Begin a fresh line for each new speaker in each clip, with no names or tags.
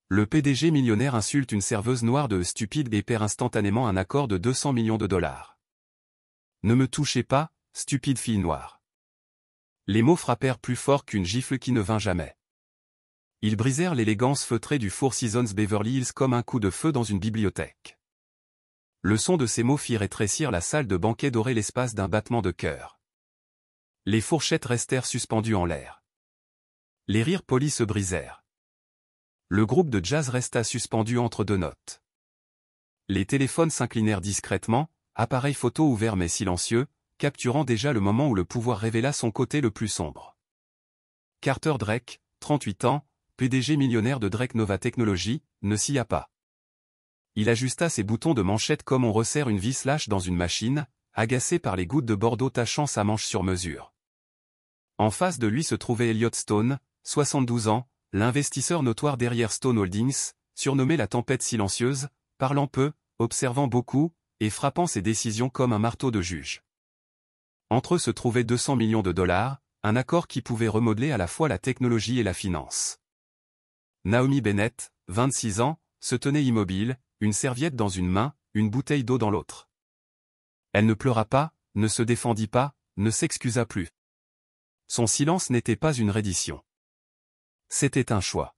Le PDG millionnaire insulte une serveuse noire de stupide et perd instantanément un accord de 200 millions de dollars. Ne me touchez pas, stupide fille noire. Les mots frappèrent plus fort qu'une gifle qui ne vint jamais. Ils brisèrent l'élégance feutrée du Four Seasons Beverly Hills comme un coup de feu dans une bibliothèque. Le son de ces mots fit rétrécir la salle de banquet dorée l'espace d'un battement de cœur. Les fourchettes restèrent suspendues en l'air. Les rires polis se brisèrent. Le groupe de jazz resta suspendu entre deux notes. Les téléphones s'inclinèrent discrètement, appareil photo ouvert mais silencieux, capturant déjà le moment où le pouvoir révéla son côté le plus sombre. Carter Drake, 38 ans, PDG millionnaire de Drake Nova Technologies, ne scia pas. Il ajusta ses boutons de manchette comme on resserre une vis lâche dans une machine, agacé par les gouttes de Bordeaux tachant sa manche sur mesure. En face de lui se trouvait Elliot Stone, 72 ans, l'investisseur notoire derrière Stone Holdings, surnommé la tempête silencieuse, parlant peu, observant beaucoup, et frappant ses décisions comme un marteau de juge. Entre eux se trouvaient 200 millions de dollars, un accord qui pouvait remodeler à la fois la technologie et la finance. Naomi Bennett, 26 ans, se tenait immobile, une serviette dans une main, une bouteille d'eau dans l'autre. Elle ne pleura pas, ne se défendit pas, ne s'excusa plus. Son silence n'était pas une reddition. C'était un choix.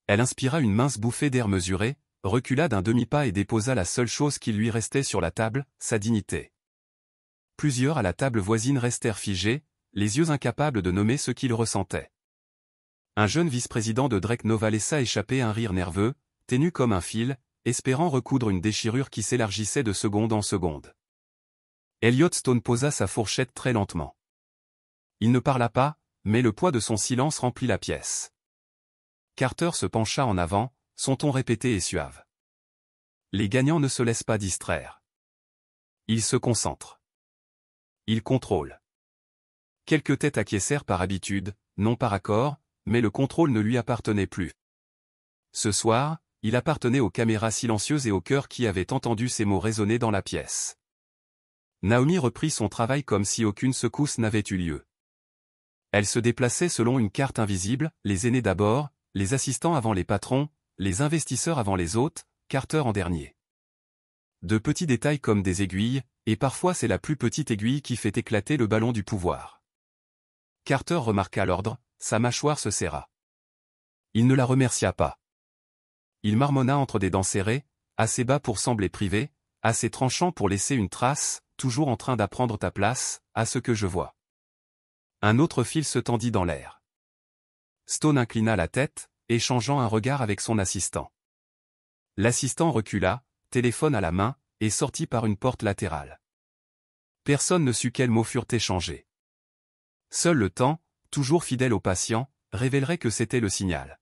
Elle inspira une mince bouffée d'air mesuré, recula d'un demi-pas et déposa la seule chose qui lui restait sur la table, sa dignité. Plusieurs à la table voisine restèrent figés, les yeux incapables de nommer ce qu'ils ressentaient. Un jeune vice-président de Drake Nova laissa échapper un rire nerveux, ténu comme un fil, espérant recoudre une déchirure qui s'élargissait de seconde en seconde. Elliot Stone posa sa fourchette très lentement. Il ne parla pas, mais le poids de son silence remplit la pièce. Carter se pencha en avant, son ton répété et suave. Les gagnants ne se laissent pas distraire. Ils se concentrent. Ils contrôlent. Quelques têtes acquiescèrent par habitude, non par accord, mais le contrôle ne lui appartenait plus. Ce soir, il appartenait aux caméras silencieuses et au cœur qui avaient entendu ces mots résonner dans la pièce. Naomi reprit son travail comme si aucune secousse n'avait eu lieu. Elle se déplaçait selon une carte invisible, les aînés d'abord, les assistants avant les patrons, les investisseurs avant les hôtes, Carter en dernier. De petits détails comme des aiguilles, et parfois c'est la plus petite aiguille qui fait éclater le ballon du pouvoir. Carter remarqua l'ordre, sa mâchoire se serra. Il ne la remercia pas. Il marmonna entre des dents serrées, assez bas pour sembler privé, assez tranchant pour laisser une trace, toujours en train d'apprendre ta place, à ce que je vois. Un autre fil se tendit dans l'air. Stone inclina la tête, échangeant un regard avec son assistant. L'assistant recula, téléphone à la main, et sortit par une porte latérale. Personne ne sut quels mots furent échangés. Seul le temps, toujours fidèle au patient, révélerait que c'était le signal.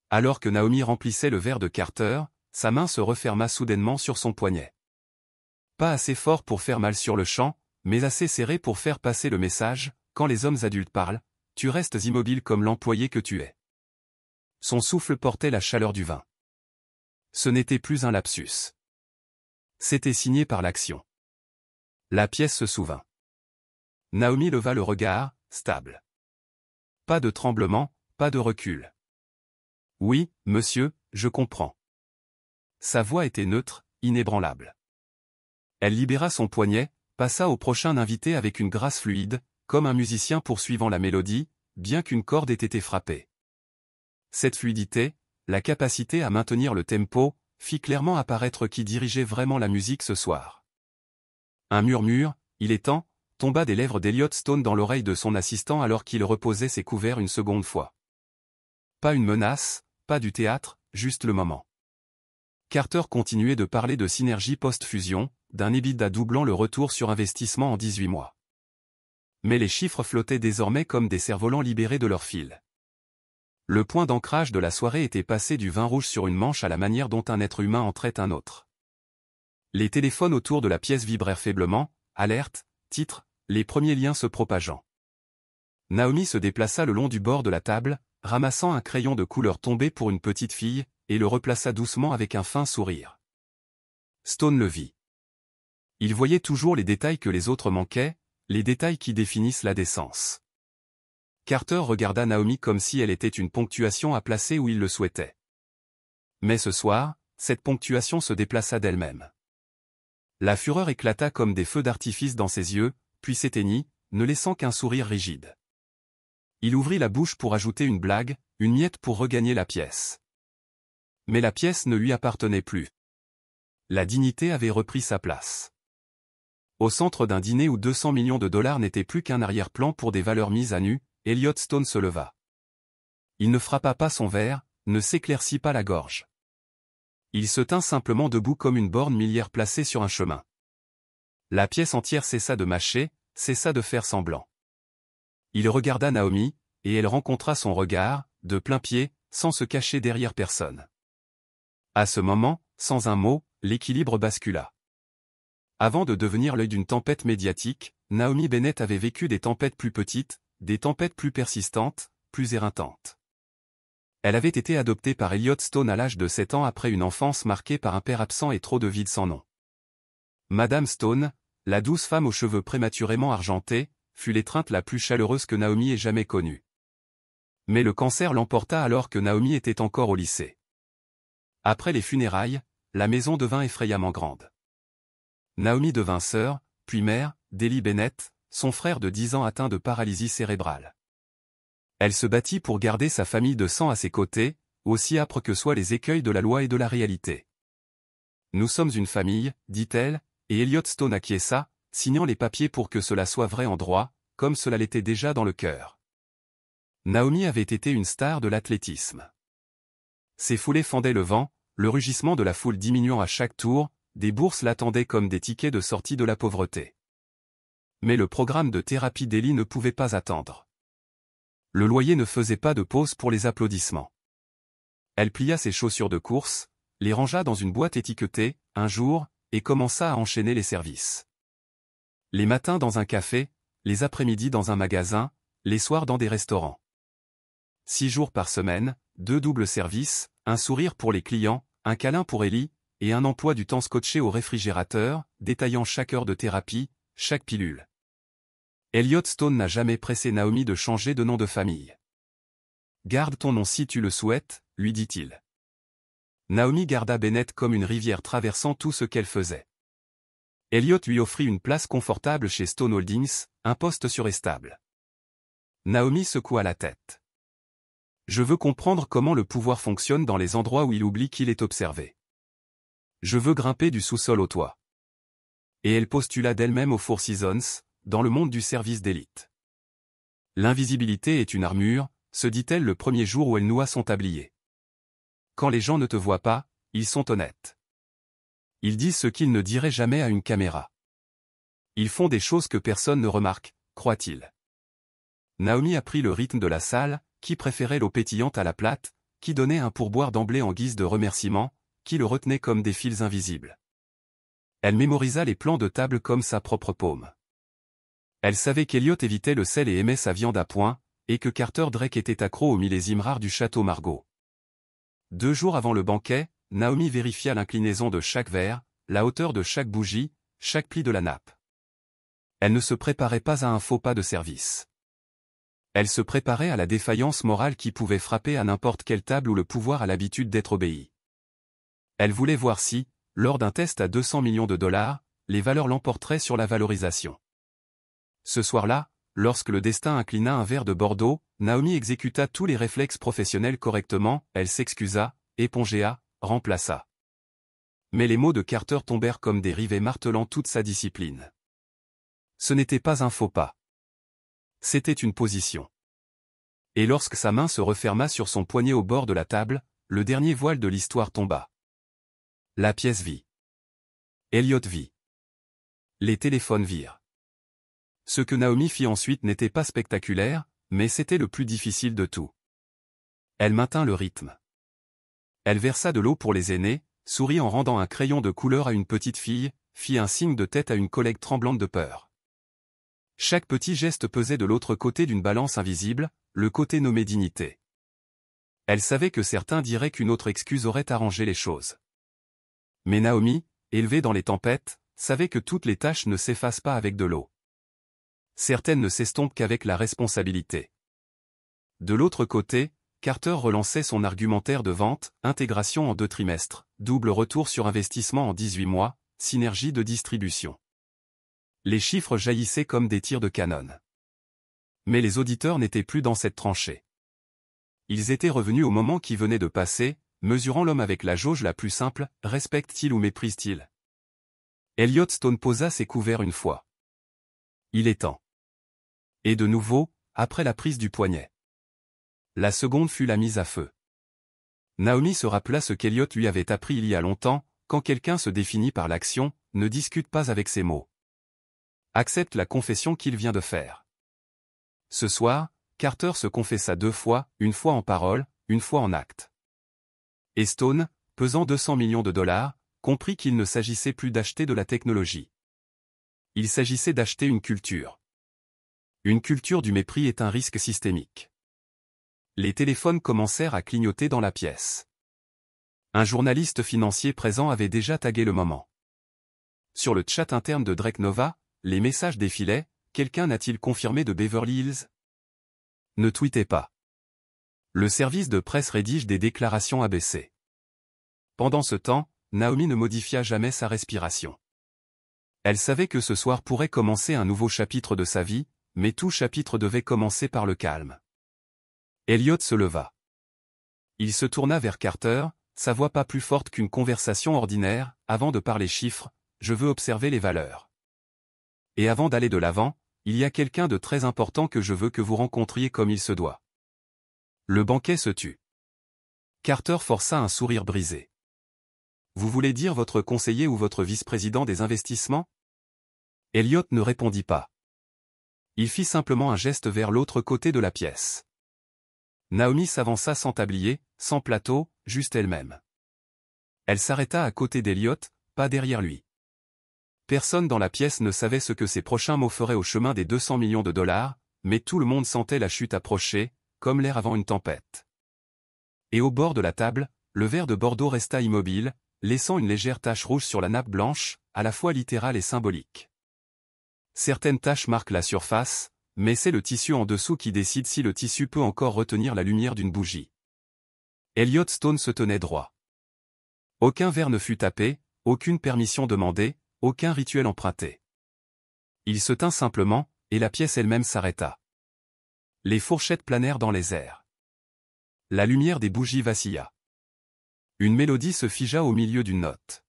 Alors que Naomi remplissait le verre de Carter, sa main se referma soudainement sur son poignet. Pas assez fort pour faire mal sur le champ, mais assez serré pour faire passer le message, quand les hommes adultes parlent, tu restes immobile comme l'employé que tu es. Son souffle portait la chaleur du vin. Ce n'était plus un lapsus. C'était signé par l'action. La pièce se souvint. Naomi leva le regard, stable. Pas de tremblement, pas de recul. Oui, monsieur, je comprends. Sa voix était neutre, inébranlable. Elle libéra son poignet, passa au prochain invité avec une grâce fluide, comme un musicien poursuivant la mélodie, bien qu'une corde ait été frappée. Cette fluidité, la capacité à maintenir le tempo, fit clairement apparaître qui dirigeait vraiment la musique ce soir. Un murmure, il est temps, tomba des lèvres d'Elliot Stone dans l'oreille de son assistant alors qu'il reposait ses couverts une seconde fois. Pas une menace, pas du théâtre, juste le moment. Carter continuait de parler de synergie post-fusion, d'un EBITDA doublant le retour sur investissement en 18 mois. Mais les chiffres flottaient désormais comme des cerfs-volants libérés de leur fil. Le point d'ancrage de la soirée était passé du vin rouge sur une manche à la manière dont un être humain entrait un autre. Les téléphones autour de la pièce vibrèrent faiblement, alerte, titre, les premiers liens se propageant. Naomi se déplaça le long du bord de la table, ramassant un crayon de couleur tombé pour une petite fille, et le replaça doucement avec un fin sourire. Stone le vit. Il voyait toujours les détails que les autres manquaient, les détails qui définissent la décence. Carter regarda Naomi comme si elle était une ponctuation à placer où il le souhaitait. Mais ce soir, cette ponctuation se déplaça d'elle-même. La fureur éclata comme des feux d'artifice dans ses yeux, puis s'éteignit, ne laissant qu'un sourire rigide. Il ouvrit la bouche pour ajouter une blague, une miette pour regagner la pièce. Mais la pièce ne lui appartenait plus. La dignité avait repris sa place. Au centre d'un dîner où 200 millions de dollars n'étaient plus qu'un arrière-plan pour des valeurs mises à nu, Elliot Stone se leva. Il ne frappa pas son verre, ne s'éclaircit pas la gorge. Il se tint simplement debout comme une borne milliaire placée sur un chemin. La pièce entière cessa de mâcher, cessa de faire semblant. Il regarda Naomi, et elle rencontra son regard, de plein pied, sans se cacher derrière personne. À ce moment, sans un mot, l'équilibre bascula. Avant de devenir l'œil d'une tempête médiatique, Naomi Bennett avait vécu des tempêtes plus petites, des tempêtes plus persistantes, plus éreintantes. Elle avait été adoptée par Elliot Stone à l'âge de 7 ans après une enfance marquée par un père absent et trop de vide sans nom. Madame Stone, la douce femme aux cheveux prématurément argentés, fut l'étreinte la plus chaleureuse que Naomi ait jamais connue. Mais le cancer l'emporta alors que Naomi était encore au lycée. Après les funérailles, la maison devint effrayamment grande. Naomi devint sœur, puis mère, d'Ellie Bennett, son frère de 10 ans atteint de paralysie cérébrale. Elle se battit pour garder sa famille de sang à ses côtés, aussi âpres que soient les écueils de la loi et de la réalité. « Nous sommes une famille, dit-elle, et Elliot Stone acquiesça, signant les papiers pour que cela soit vrai en droit, comme cela l'était déjà dans le cœur. Naomi avait été une star de l'athlétisme. Ses foulées fendaient le vent, le rugissement de la foule diminuant à chaque tour, des bourses l'attendaient comme des tickets de sortie de la pauvreté. Mais le programme de thérapie d'Ellie ne pouvait pas attendre. Le loyer ne faisait pas de pause pour les applaudissements. Elle plia ses chaussures de course, les rangea dans une boîte étiquetée, un jour, et commença à enchaîner les services. Les matins dans un café, les après-midi dans un magasin, les soirs dans des restaurants. 6 jours par semaine, 2 doubles services, un sourire pour les clients, un câlin pour Ellie, et un emploi du temps scotché au réfrigérateur, détaillant chaque heure de thérapie, chaque pilule. Elliot Stone n'a jamais pressé Naomi de changer de nom de famille. « Garde ton nom si tu le souhaites », lui dit-il. Naomi garda Bennett comme une rivière traversant tout ce qu'elle faisait. Elliot lui offrit une place confortable chez Stone Holdings, un poste sûr et stable. Naomi secoua la tête. « Je veux comprendre comment le pouvoir fonctionne dans les endroits où il oublie qu'il est observé. Je veux grimper du sous-sol au toit. » Et elle postula d'elle-même au Four Seasons, dans le monde du service d'élite. L'invisibilité est une armure, se dit-elle le premier jour où elle noua son tablier. Quand les gens ne te voient pas, ils sont honnêtes. Ils disent ce qu'ils ne diraient jamais à une caméra. Ils font des choses que personne ne remarque, croit-il. Naomi apprit le rythme de la salle, qui préférait l'eau pétillante à la plate, qui donnait un pourboire d'emblée en guise de remerciement, qui le retenait comme des fils invisibles. Elle mémorisa les plans de table comme sa propre paume. Elle savait qu'Elliot évitait le sel et aimait sa viande à point, et que Carter Drake était accro au millésime rare du château Margaux. 2 jours avant le banquet, Naomi vérifia l'inclinaison de chaque verre, la hauteur de chaque bougie, chaque pli de la nappe. Elle ne se préparait pas à un faux pas de service. Elle se préparait à la défaillance morale qui pouvait frapper à n'importe quelle table où le pouvoir a l'habitude d'être obéi. Elle voulait voir si, lors d'un test à 200 millions de dollars, les valeurs l'emporteraient sur la valorisation. Ce soir-là, lorsque le destin inclina un verre de Bordeaux, Naomi exécuta tous les réflexes professionnels correctement, elle s'excusa, épongéa, remplaça. Mais les mots de Carter tombèrent comme des rivets martelant toute sa discipline. Ce n'était pas un faux pas. C'était une position. Et lorsque sa main se referma sur son poignet au bord de la table, le dernier voile de l'histoire tomba. La pièce vit. Elliot vit. Les téléphones virent. Ce que Naomi fit ensuite n'était pas spectaculaire, mais c'était le plus difficile de tout. Elle maintint le rythme. Elle versa de l'eau pour les aînés, sourit en rendant un crayon de couleur à une petite fille, fit un signe de tête à une collègue tremblante de peur. Chaque petit geste pesait de l'autre côté d'une balance invisible, le côté nommé dignité. Elle savait que certains diraient qu'une autre excuse aurait arrangé les choses. Mais Naomi, élevée dans les tempêtes, savait que toutes les tâches ne s'effacent pas avec de l'eau. Certaines ne s'estompent qu'avec la responsabilité. De l'autre côté, Carter relançait son argumentaire de vente, intégration en 2 trimestres, double retour sur investissement en 18 mois, synergie de distribution. Les chiffres jaillissaient comme des tirs de canon. Mais les auditeurs n'étaient plus dans cette tranchée. Ils étaient revenus au moment qui venait de passer, mesurant l'homme avec la jauge la plus simple, respecte-t-il ou méprise-t-il? Elliot Stone posa ses couverts une fois. Il est temps. Et de nouveau, après la prise du poignet. La seconde fut la mise à feu. Naomi se rappela ce qu'Elliot lui avait appris il y a longtemps, quand quelqu'un se définit par l'action, ne discute pas avec ses mots. Accepte la confession qu'il vient de faire. Ce soir, Carter se confessa 2 fois, une fois en parole, une fois en acte. Et Stone, pesant 200 millions de dollars, comprit qu'il ne s'agissait plus d'acheter de la technologie. Il s'agissait d'acheter une culture. Une culture du mépris est un risque systémique. Les téléphones commencèrent à clignoter dans la pièce. Un journaliste financier présent avait déjà tagué le moment. Sur le chat interne de Drake Nova, les messages défilaient, quelqu'un n'a-t-il confirmé de Beverly Hills? Ne tweetez pas. Le service de presse rédige des déclarations ABC. Pendant ce temps, Naomi ne modifia jamais sa respiration. Elle savait que ce soir pourrait commencer un nouveau chapitre de sa vie, mais tout chapitre devait commencer par le calme. Elliot se leva. Il se tourna vers Carter, sa voix pas plus forte qu'une conversation ordinaire, avant de parler chiffres, je veux observer les valeurs. Et avant d'aller de l'avant, il y a quelqu'un de très important que je veux que vous rencontriez comme il se doit. Le banquet se tut. Carter força un sourire brisé. Vous voulez dire votre conseiller ou votre vice-président des investissements? Elliot ne répondit pas. Il fit simplement un geste vers l'autre côté de la pièce. Naomi s'avança sans tablier, sans plateau, juste elle-même. Elle s'arrêta à côté d'Elliot, pas derrière lui. Personne dans la pièce ne savait ce que ses prochains mots feraient au chemin des 200 millions de dollars, mais tout le monde sentait la chute approcher, comme l'air avant une tempête. Et au bord de la table, le verre de Bordeaux resta immobile, laissant une légère tache rouge sur la nappe blanche, à la fois littérale et symbolique. Certaines taches marquent la surface, mais c'est le tissu en dessous qui décide si le tissu peut encore retenir la lumière d'une bougie. Elliot Stone se tenait droit. Aucun verre ne fut tapé, aucune permission demandée, aucun rituel emprunté. Il se tint simplement, et la pièce elle-même s'arrêta. Les fourchettes planèrent dans les airs. La lumière des bougies vacilla. Une mélodie se figea au milieu d'une note.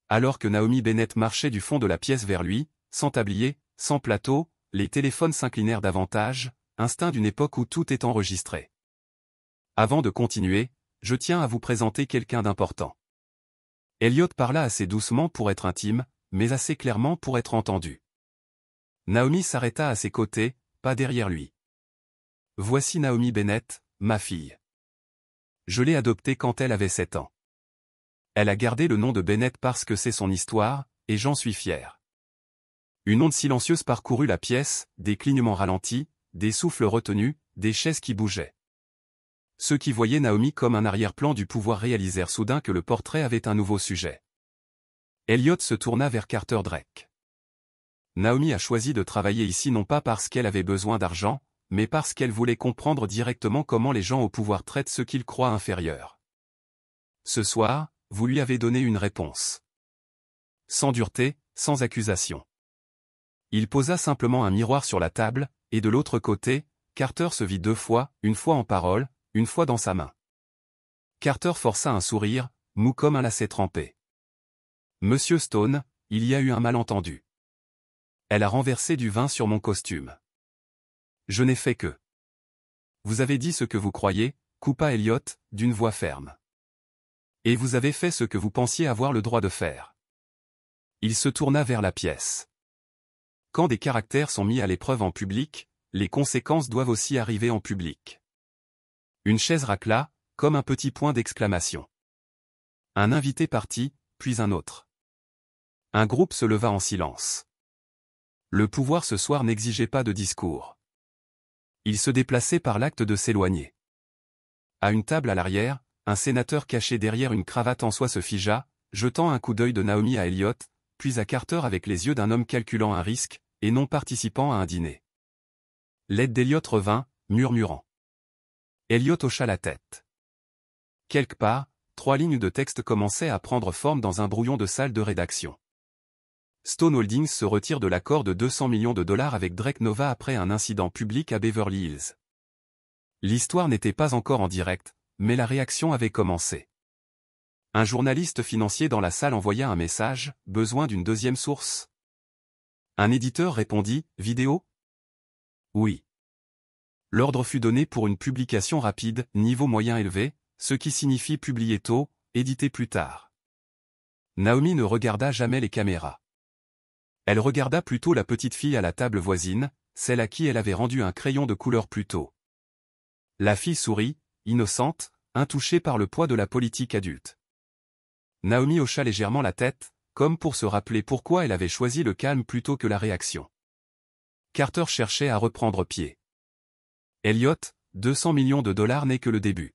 Alors que Naomi Bennett marchait du fond de la pièce vers lui, sans tablier, sans plateau, les téléphones s'inclinèrent davantage, instinct d'une époque où tout est enregistré. Avant de continuer, je tiens à vous présenter quelqu'un d'important. Elliot parla assez doucement pour être intime, mais assez clairement pour être entendu. Naomi s'arrêta à ses côtés, pas derrière lui. Voici Naomi Bennett, ma fille. Je l'ai adoptée quand elle avait 7 ans. Elle a gardé le nom de Bennett parce que c'est son histoire, et j'en suis fier. Une onde silencieuse parcourut la pièce, des clignements ralentis, des souffles retenus, des chaises qui bougeaient. Ceux qui voyaient Naomi comme un arrière-plan du pouvoir réalisèrent soudain que le portrait avait un nouveau sujet. Elliot se tourna vers Carter Drake. Naomi a choisi de travailler ici non pas parce qu'elle avait besoin d'argent, mais parce qu'elle voulait comprendre directement comment les gens au pouvoir traitent ceux qu'ils croient inférieurs. Ce soir, vous lui avez donné une réponse. Sans dureté, sans accusation. Il posa simplement un miroir sur la table, et de l'autre côté, Carter se vit 2 fois, une fois en parole, une fois dans sa main. Carter força un sourire, mou comme un lacet trempé. Monsieur Stone, il y a eu un malentendu. Elle a renversé du vin sur mon costume. Je n'ai fait que. Vous avez dit ce que vous croyez, coupa Elliot, d'une voix ferme. Et vous avez fait ce que vous pensiez avoir le droit de faire. Il se tourna vers la pièce. Quand des caractères sont mis à l'épreuve en public, les conséquences doivent aussi arriver en public. Une chaise racla, comme un petit point d'exclamation. Un invité partit, puis un autre. Un groupe se leva en silence. Le pouvoir ce soir n'exigeait pas de discours. Il se déplaçait par l'acte de s'éloigner. À une table à l'arrière, un sénateur caché derrière une cravate en soie se figea, jetant un coup d'œil de Naomi à Elliot, puis à Carter avec les yeux d'un homme calculant un risque, et non participant à un dîner. L'aide d'Elliot revint, murmurant. Elliott hocha la tête. Quelque part, 3 lignes de texte commençaient à prendre forme dans un brouillon de salle de rédaction. Stone Holdings se retire de l'accord de 200 millions de dollars avec Drake Nova après un incident public à Beverly Hills. L'histoire n'était pas encore en direct, mais la réaction avait commencé. Un journaliste financier dans la salle envoya un message, « Besoin d'une deuxième source ?» Un éditeur répondit, « Vidéo ?» Oui. L'ordre fut donné pour une publication rapide, niveau moyen élevé, ce qui signifie publier tôt, éditer plus tard. Naomi ne regarda jamais les caméras. Elle regarda plutôt la petite fille à la table voisine, celle à qui elle avait rendu un crayon de couleur plus tôt. La fille sourit, innocente, intouchée par le poids de la politique adulte. Naomi hocha légèrement la tête, comme pour se rappeler pourquoi elle avait choisi le calme plutôt que la réaction. Carter cherchait à reprendre pied. Elliott, 200 millions de dollars n'est que le début.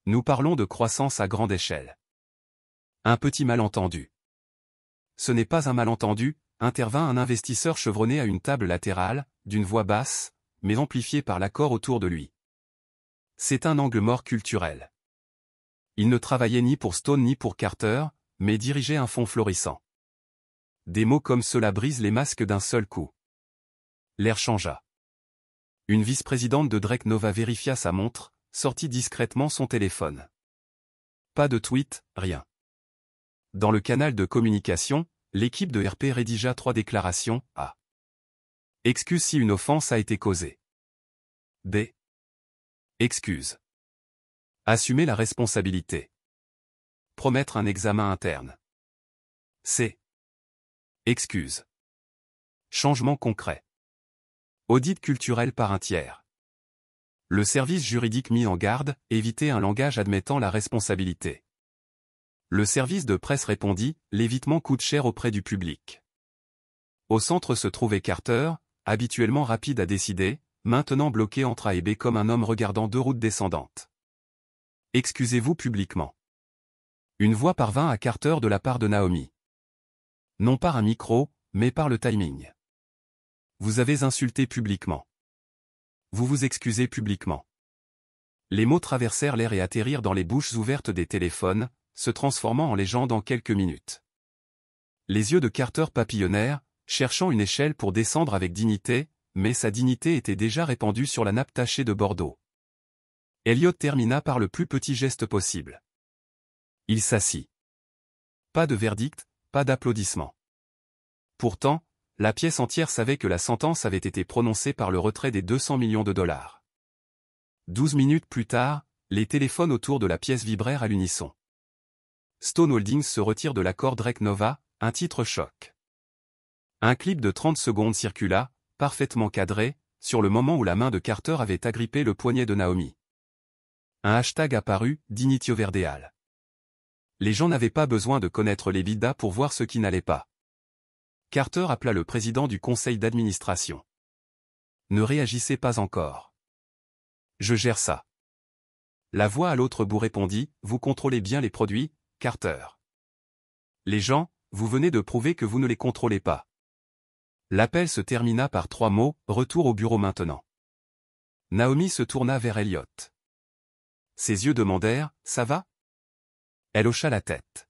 Nous parlons de croissance à grande échelle. Un petit malentendu. Ce n'est pas un malentendu, intervint un investisseur chevronné à une table latérale, d'une voix basse, mais amplifiée par l'accord autour de lui. C'est un angle mort culturel. Il ne travaillait ni pour Stone ni pour Carter, mais dirigeait un fonds florissant. Des mots comme cela brisent les masques d'un seul coup. L'air changea. Une vice-présidente de Drake Nova vérifia sa montre, sortit discrètement son téléphone. Pas de tweet, rien. Dans le canal de communication, l'équipe de RP rédigea 3 déclarations. A. Excuse si une offense a été causée. B. Excuse. Assumer la responsabilité. Promettre un examen interne. C. Excuse. Changement concret. Audit culturel par un tiers. Le service juridique mis en garde, éviter un langage admettant la responsabilité. Le service de presse répondit, l'évitement coûte cher auprès du public. Au centre se trouvait Carter, habituellement rapide à décider, maintenant bloqué entre A et B comme un homme regardant 2 routes descendantes. Excusez-vous publiquement. Une voix parvint à Carter de la part de Naomi. Non par un micro, mais par le timing. Vous avez insulté publiquement. Vous vous excusez publiquement. Les mots traversèrent l'air et atterrirent dans les bouches ouvertes des téléphones, se transformant en légende en quelques minutes. Les yeux de Carter papillonnèrent, cherchant une échelle pour descendre avec dignité, mais sa dignité était déjà répandue sur la nappe tachée de Bordeaux. Elliott termina par le plus petit geste possible. Il s'assit. Pas de verdict, pas d'applaudissements. Pourtant, la pièce entière savait que la sentence avait été prononcée par le retrait des 200 millions de dollars. 12 minutes plus tard, les téléphones autour de la pièce vibrèrent à l'unisson. Stone Holdings se retire de l'accord Drake Nova, un titre choc. Un clip de 30 secondes circula, parfaitement cadré, sur le moment où la main de Carter avait agrippé le poignet de Naomi. Un hashtag apparut, Dignitio Verdeal. Les gens n'avaient pas besoin de connaître les bidas pour voir ce qui n'allait pas. Carter appela le président du conseil d'administration. Ne réagissez pas encore. Je gère ça. La voix à l'autre bout répondit, vous contrôlez bien les produits, Carter. Les gens, vous venez de prouver que vous ne les contrôlez pas. L'appel se termina par 3 mots, retour au bureau maintenant. Naomi se tourna vers Elliott. Ses yeux demandèrent, ça va? Elle hocha la tête.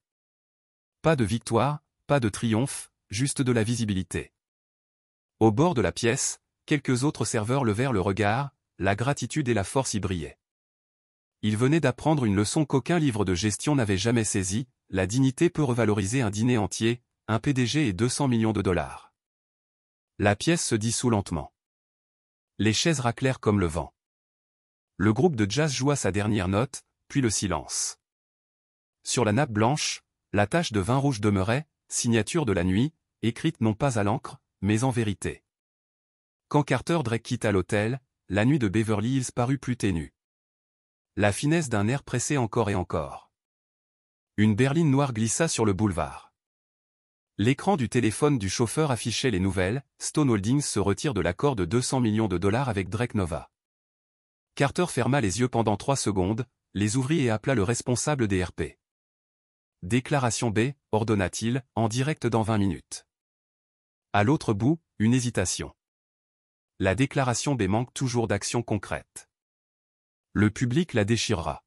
Pas de victoire, pas de triomphe, juste de la visibilité. Au bord de la pièce, quelques autres serveurs levèrent le regard, la gratitude et la force y brillaient. Ils venaient d'apprendre une leçon qu'aucun livre de gestion n'avait jamais saisie, la dignité peut revaloriser un dîner entier, un PDG et 200 millions de dollars. La pièce se dissout lentement. Les chaises raclèrent comme le vent. Le groupe de jazz joua sa dernière note, puis le silence. Sur la nappe blanche, la tache de vin rouge demeurait, signature de la nuit, écrite non pas à l'encre, mais en vérité. Quand Carter Drake quitta l'hôtel, la nuit de Beverly Hills parut plus ténue. La finesse d'un air pressé encore et encore. Une berline noire glissa sur le boulevard. L'écran du téléphone du chauffeur affichait les nouvelles, Stone Holdings se retire de l'accord de 200 millions de dollars avec Drake Nova. Carter ferma les yeux pendant 3 secondes, les ouvrit et appela le responsable des RP. Déclaration B, ordonna-t-il, en direct dans 20 minutes. À l'autre bout, une hésitation. La déclaration B manque toujours d'action concrète. Le public la déchirera.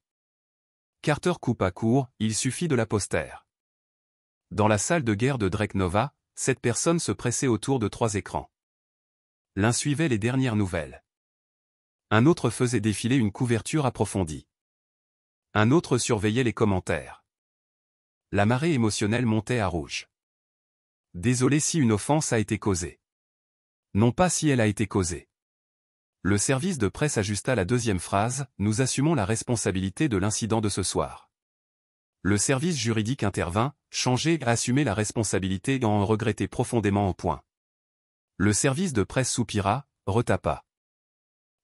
Carter coupa court, il suffit de la poster. Dans la salle de guerre de Drake Nova, 7 personnes se pressaient autour de 3 écrans. L'un suivait les dernières nouvelles. Un autre faisait défiler une couverture approfondie. Un autre surveillait les commentaires. La marée émotionnelle montait à rouge. Désolé si une offense a été causée. Non pas si elle a été causée. Le service de presse ajusta la deuxième phrase, nous assumons la responsabilité de l'incident de ce soir. Le service juridique intervint, changé, assumé la responsabilité et en regrettait profondément au point. Le service de presse soupira, retapa.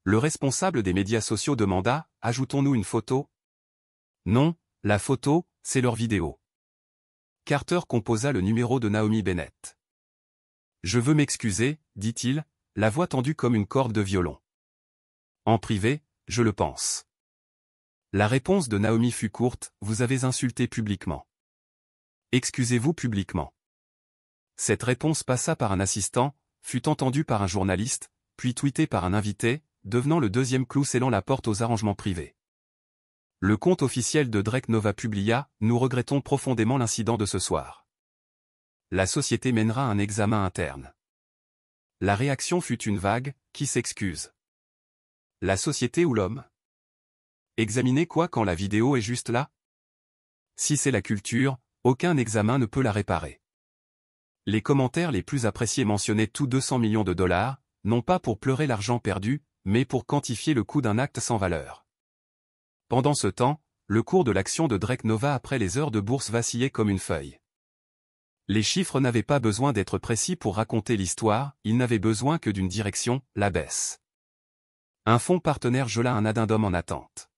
Le responsable des médias sociaux demanda, ajoutons-nous une photo? Non, la photo, c'est leur vidéo. Carter composa le numéro de Naomi Bennett. Je veux m'excuser, dit-il, la voix tendue comme une corde de violon. En privé, je le pense. La réponse de Naomi fut courte, vous avez insulté publiquement. Excusez-vous publiquement. Cette réponse passa par un assistant, fut entendue par un journaliste, puis tweetée par un invité, devenant le deuxième clou scellant la porte aux arrangements privés. Le compte officiel de Drake Nova publia, nous regrettons profondément l'incident de ce soir. La société mènera un examen interne. La réaction fut une vague, qui s'excuse. La société ou l'homme? Examiner quoi quand la vidéo est juste là? Si c'est la culture, aucun examen ne peut la réparer. Les commentaires les plus appréciés mentionnaient tous 200 millions de dollars, non pas pour pleurer l'argent perdu, mais pour quantifier le coût d'un acte sans valeur. Pendant ce temps, le cours de l'action de Drake Nova après les heures de bourse vacillait comme une feuille. Les chiffres n'avaient pas besoin d'être précis pour raconter l'histoire, ils n'avaient besoin que d'une direction, la baisse. Un fonds partenaire gela un addendum en attente.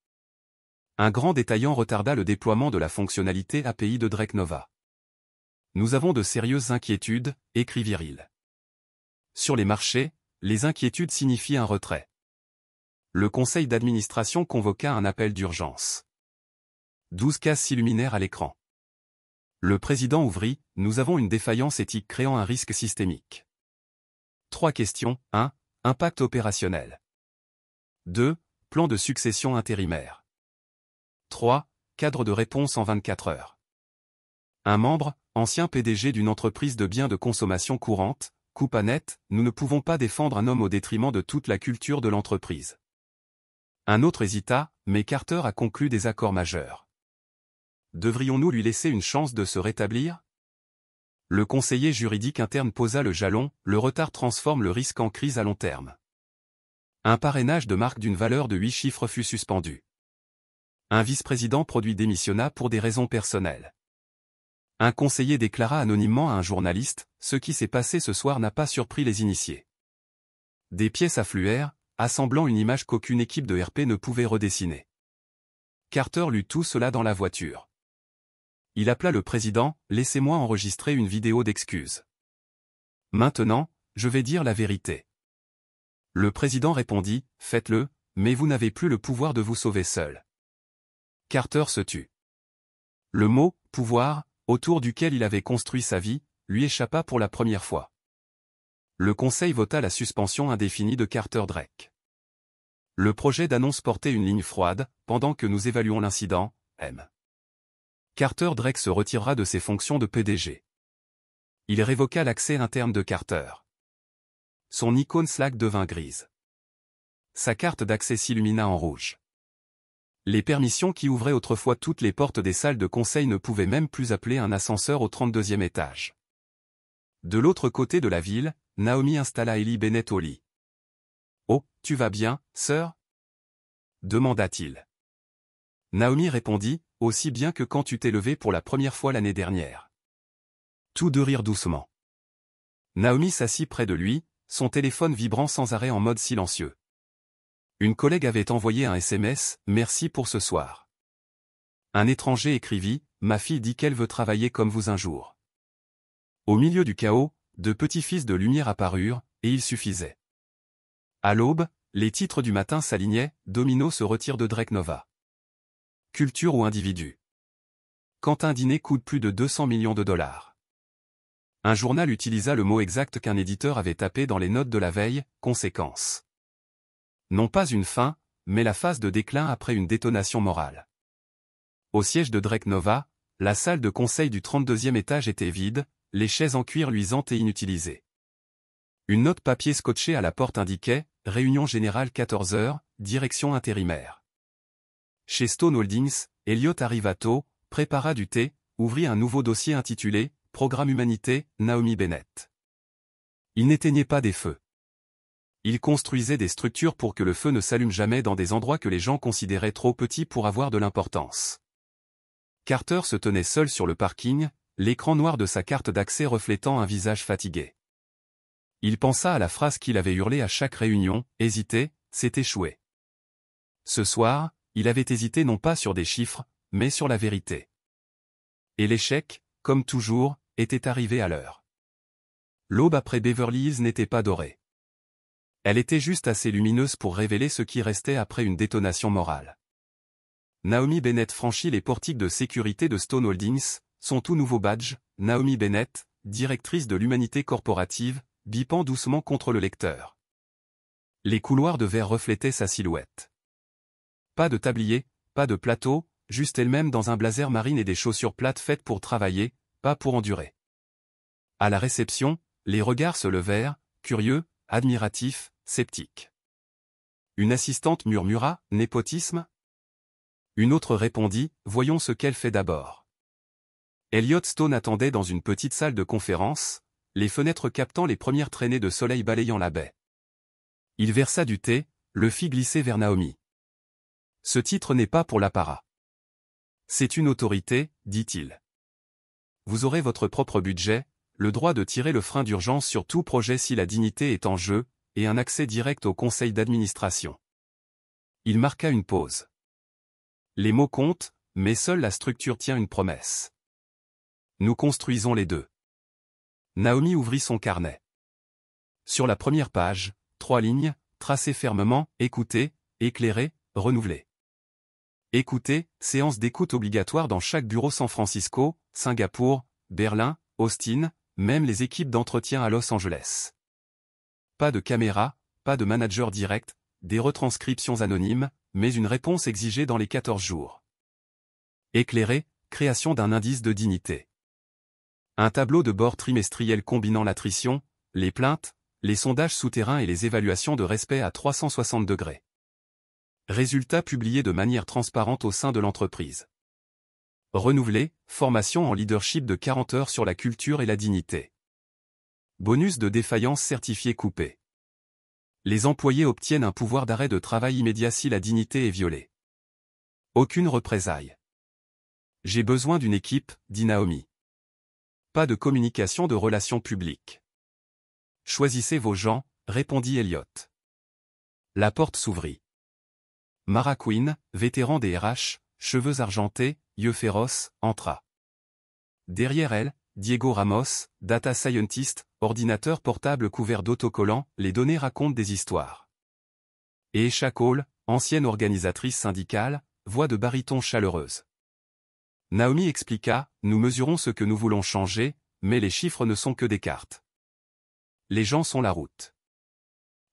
Un grand détaillant retarda le déploiement de la fonctionnalité API de Drake Nova. Nous avons de sérieuses inquiétudes, écrivirent-ils. Sur les marchés, les inquiétudes signifient un retrait. Le conseil d'administration convoqua un appel d'urgence. 12 cases s'illuminèrent à l'écran. Le président ouvrit, nous avons une défaillance éthique créant un risque systémique. 3 questions, 1. Impact opérationnel. 2. Plan de succession intérimaire. 3. Cadre de réponse en 24 heures. Un membre, ancien PDG d'une entreprise de biens de consommation courante, coupa net, nous ne pouvons pas défendre un homme au détriment de toute la culture de l'entreprise. Un autre hésita, mais Carter a conclu des accords majeurs. Devrions-nous lui laisser une chance de se rétablir? Le conseiller juridique interne posa le jalon, le retard transforme le risque en crise à long terme. Un parrainage de marque d'une valeur de 8 chiffres fut suspendu. Un vice-président produit démissionna pour des raisons personnelles. Un conseiller déclara anonymement à un journaliste, ce qui s'est passé ce soir n'a pas surpris les initiés. Des pièces affluèrent, assemblant une image qu'aucune équipe de RP ne pouvait redessiner. Carter lut tout cela dans la voiture. Il appela le président, laissez-moi enregistrer une vidéo d'excuses. Maintenant, je vais dire la vérité. Le président répondit, faites-le, mais vous n'avez plus le pouvoir de vous sauver seul. Carter se tut. Le mot, pouvoir, autour duquel il avait construit sa vie, lui échappa pour la première fois. Le conseil vota la suspension indéfinie de Carter Drake. Le projet d'annonce portait une ligne froide, pendant que nous évaluons l'incident, M. Carter Drake se retirera de ses fonctions de PDG. Il révoqua l'accès interne de Carter. Son icône Slack devint grise. Sa carte d'accès s'illumina en rouge. Les permissions qui ouvraient autrefois toutes les portes des salles de conseil ne pouvaient même plus appeler un ascenseur au 32e étage. De l'autre côté de la ville, Naomi installa Ellie Bennett au lit. « Oh, tu vas bien, sœur » demanda-t-il. Naomi répondit, « Aussi bien que quand tu t'es levée pour la première fois l'année dernière. » Tous deux rirent doucement. Naomi s'assit près de lui, son téléphone vibrant sans arrêt en mode silencieux. Une collègue avait envoyé un SMS, « Merci pour ce soir. » Un étranger écrivit, « Ma fille dit qu'elle veut travailler comme vous un jour. » Au milieu du chaos, de petits fils de lumière apparurent, et il suffisait. À l'aube, les titres du matin s'alignaient, Domino se retire de Drake Nova. Culture ou individu. Quentin Diné coûte plus de 200 millions de dollars. Un journal utilisa le mot exact qu'un éditeur avait tapé dans les notes de la veille, conséquence. Non pas une fin, mais la phase de déclin après une détonation morale. Au siège de Drake Nova, la salle de conseil du 32e étage était vide, les chaises en cuir luisantes et inutilisées. Une note papier scotchée à la porte indiquait « Réunion générale 14h, direction intérimaire ». Chez Stone Holdings, Elliott arriva tôt, prépara du thé, ouvrit un nouveau dossier intitulé « Programme Humanité, Naomi Bennett ». Il n'éteignait pas des feux. Il construisait des structures pour que le feu ne s'allume jamais dans des endroits que les gens considéraient trop petits pour avoir de l'importance. Carter se tenait seul sur le parking, l'écran noir de sa carte d'accès reflétant un visage fatigué. Il pensa à la phrase qu'il avait hurlée à chaque réunion, hésiter, c'est échouer. Ce soir, il avait hésité non pas sur des chiffres, mais sur la vérité. Et l'échec, comme toujours, était arrivé à l'heure. L'aube après Beverly Hills n'était pas dorée. Elle était juste assez lumineuse pour révéler ce qui restait après une détonation morale. Naomi Bennett franchit les portiques de sécurité de Stone Holdings, son tout nouveau badge, Naomi Bennett, directrice de l'humanité corporative, bipant doucement contre le lecteur. Les couloirs de verre reflétaient sa silhouette. Pas de tablier, pas de plateau, juste elle-même dans un blazer marine et des chaussures plates faites pour travailler, pas pour endurer. À la réception, les regards se levèrent, curieux, admiratifs, sceptiques. Une assistante murmura « Népotisme ?» Une autre répondit « Voyons ce qu'elle fait d'abord. » Elliott Stone attendait dans une petite salle de conférence, les fenêtres captant les premières traînées de soleil balayant la baie. Il versa du thé, le fit glisser vers Naomi. « Ce titre n'est pas pour l'apparat. C'est une autorité, dit-il. Vous aurez votre propre budget, le droit de tirer le frein d'urgence sur tout projet si la dignité est en jeu, et un accès direct au conseil d'administration. » Il marqua une pause. Les mots comptent, mais seule la structure tient une promesse. Nous construisons les deux. Naomi ouvrit son carnet. Sur la première page, 3 lignes, tracées fermement, écoutez, éclairez, renouvelez. Écoutez, séance d'écoute obligatoire dans chaque bureau San Francisco, Singapour, Berlin, Austin, même les équipes d'entretien à Los Angeles. Pas de caméra, pas de manager direct, des retranscriptions anonymes, mais une réponse exigée dans les 14 jours. Éclairé, création d'un indice de dignité. Un tableau de bord trimestriel combinant l'attrition, les plaintes, les sondages souterrains et les évaluations de respect à 360 degrés. Résultats publiés de manière transparente au sein de l'entreprise. Renouvelé, formation en leadership de 40 heures sur la culture et la dignité. Bonus de défaillance certifié coupé. Les employés obtiennent un pouvoir d'arrêt de travail immédiat si la dignité est violée. Aucune représaille. J'ai besoin d'une équipe, dit Naomi. Pas de communication de relations publiques. Choisissez vos gens, répondit Elliott. La porte s'ouvrit. Mara Quinn, vétéran des RH, cheveux argentés, yeux féroces, entra. Derrière elle, Diego Ramos, data scientist, ordinateur portable couvert d'autocollants, les données racontent des histoires. Et Esha Cole, ancienne organisatrice syndicale, voix de baryton chaleureuse. Naomi expliqua, nous mesurons ce que nous voulons changer, mais les chiffres ne sont que des cartes. Les gens sont la route.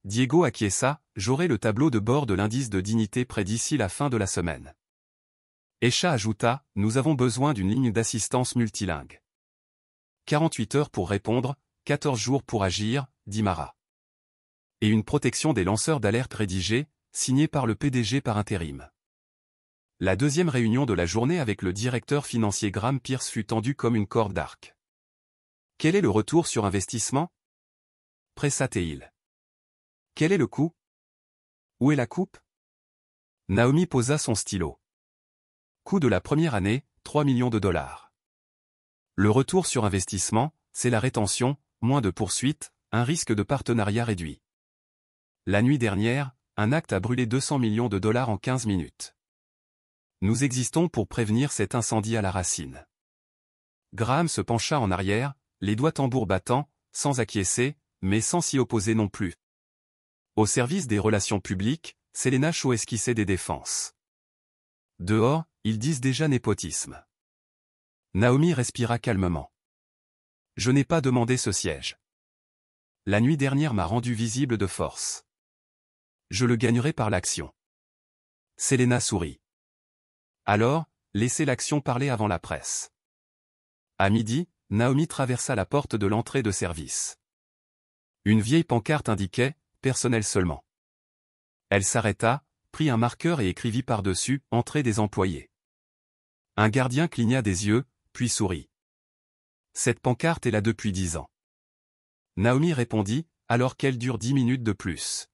Diego acquiesça, j'aurai le tableau de bord de l'indice de dignité prêt d'ici la fin de la semaine. Esha ajouta, nous avons besoin d'une ligne d'assistance multilingue. 48 heures pour répondre, 14 jours pour agir, dit Mara. Et une protection des lanceurs d'alerte rédigée, signée par le PDG par intérim. La deuxième réunion de la journée avec le directeur financier Graham Pierce fut tendue comme une corde d'arc. Quel est le retour sur investissement? Pressa-t-il. Quel est le coût? Où est la coupe? Naomi posa son stylo. Coût de la première année, 3 millions de dollars. Le retour sur investissement, c'est la rétention, moins de poursuites, un risque de partenariat réduit. La nuit dernière, un acte a brûlé 200 millions de dollars en 15 minutes. Nous existons pour prévenir cet incendie à la racine. Graham se pencha en arrière, les doigts tambours battant, sans acquiescer, mais sans s'y opposer non plus. Au service des relations publiques, Selena Shaw esquissait des défenses. Dehors, ils disent déjà népotisme. Naomi respira calmement. Je n'ai pas demandé ce siège. La nuit dernière m'a rendu visible de force. Je le gagnerai par l'action. Selena sourit. Alors, laissez l'action parler avant la presse. À midi, Naomi traversa la porte de l'entrée de service. Une vieille pancarte indiquait « Personnel seulement ». Elle s'arrêta, prit un marqueur et écrivit par-dessus « Entrée des employés ». Un gardien cligna des yeux, puis sourit. Cette pancarte est là depuis 10 ans. Naomi répondit, alors qu'elle dure 10 minutes de plus.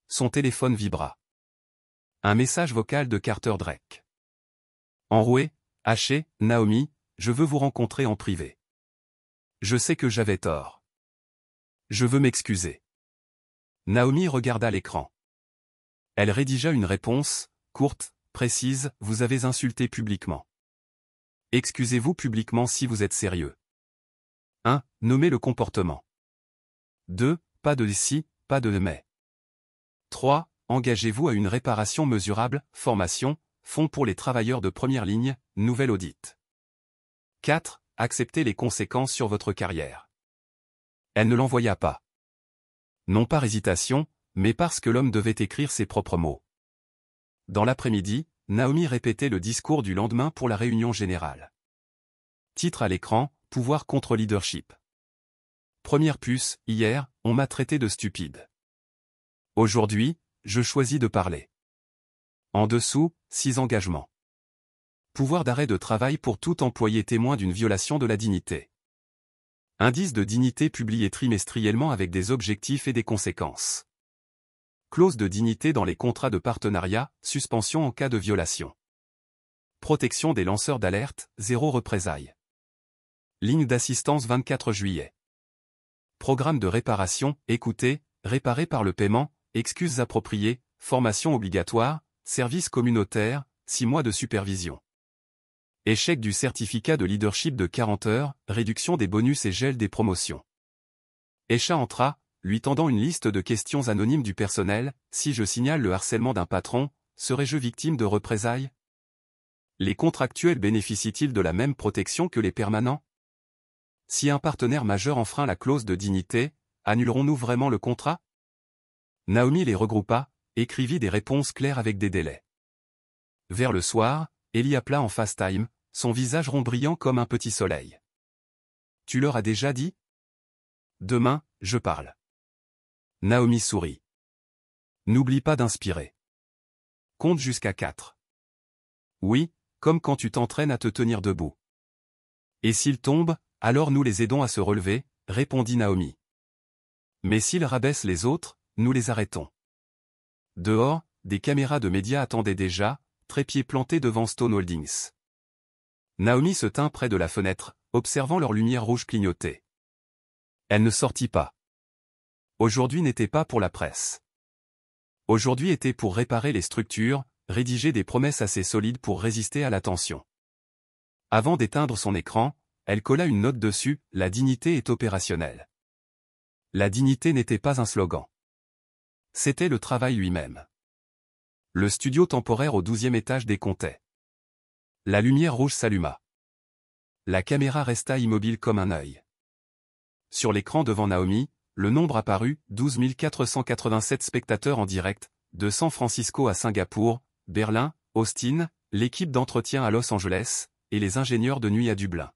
Son téléphone vibra. Un message vocal de Carter Drake. Enroué, haché, Naomi, je veux vous rencontrer en privé. Je sais que j'avais tort. Je veux m'excuser. Naomi regarda l'écran. Elle rédigea une réponse, courte, précise, vous avez insulté publiquement. Excusez-vous publiquement si vous êtes sérieux. 1. Nommez le comportement. 2. Pas de si, pas de mais. 3. Engagez-vous à une réparation mesurable, formation, fonds pour les travailleurs de première ligne, nouvel audit. 4. Acceptez les conséquences sur votre carrière. Elle ne l'envoya pas. Non par hésitation, mais parce que l'homme devait écrire ses propres mots. Dans l'après-midi, Naomi répétait le discours du lendemain pour la réunion générale. Titre à l'écran, pouvoir contre leadership. Première puce, hier, on m'a traité de stupide. Aujourd'hui, je choisis de parler. En dessous, 6 engagements. Pouvoir d'arrêt de travail pour tout employé témoin d'une violation de la dignité. Indice de dignité publié trimestriellement avec des objectifs et des conséquences. Clause de dignité dans les contrats de partenariat, suspension en cas de violation. Protection des lanceurs d'alerte, 0 représailles. Ligne d'assistance 24 juillet. Programme de réparation, écoutez, réparé par le paiement, excuses appropriées, formation obligatoire, service communautaire, 6 mois de supervision. Échec du certificat de leadership de 40 heures, réduction des bonus et gel des promotions. Echa entra, lui tendant une liste de questions anonymes du personnel, si je signale le harcèlement d'un patron, serais-je victime de représailles? Les contractuels bénéficient-ils de la même protection que les permanents? Si un partenaire majeur enfreint la clause de dignité, annulerons-nous vraiment le contrat? Naomi les regroupa, écrivit des réponses claires avec des délais. Vers le soir, Ellie appela en FaceTime, son visage rond brillant comme un petit soleil. Tu leur as déjà dit? Demain, je parle. Naomi sourit. N'oublie pas d'inspirer. Compte jusqu'à 4. Oui, comme quand tu t'entraînes à te tenir debout. Et s'ils tombent, alors nous les aidons à se relever, répondit Naomi. Mais s'ils rabaissent les autres, nous les arrêtons. Dehors, des caméras de médias attendaient déjà, trépieds plantés devant Stone Holdings. Naomi se tint près de la fenêtre, observant leur lumière rouge clignoter. Elle ne sortit pas. Aujourd'hui n'était pas pour la presse. Aujourd'hui était pour réparer les structures, rédiger des promesses assez solides pour résister à la tension. Avant d'éteindre son écran, elle colla une note dessus, la dignité est opérationnelle. La dignité n'était pas un slogan. C'était le travail lui-même. Le studio temporaire au 12e étage décomptait. La lumière rouge s'alluma. La caméra resta immobile comme un œil. Sur l'écran devant Naomi, le nombre apparut, 12 487 spectateurs en direct, de San Francisco à Singapour, Berlin, Austin, l'équipe d'entretien à Los Angeles, et les ingénieurs de nuit à Dublin.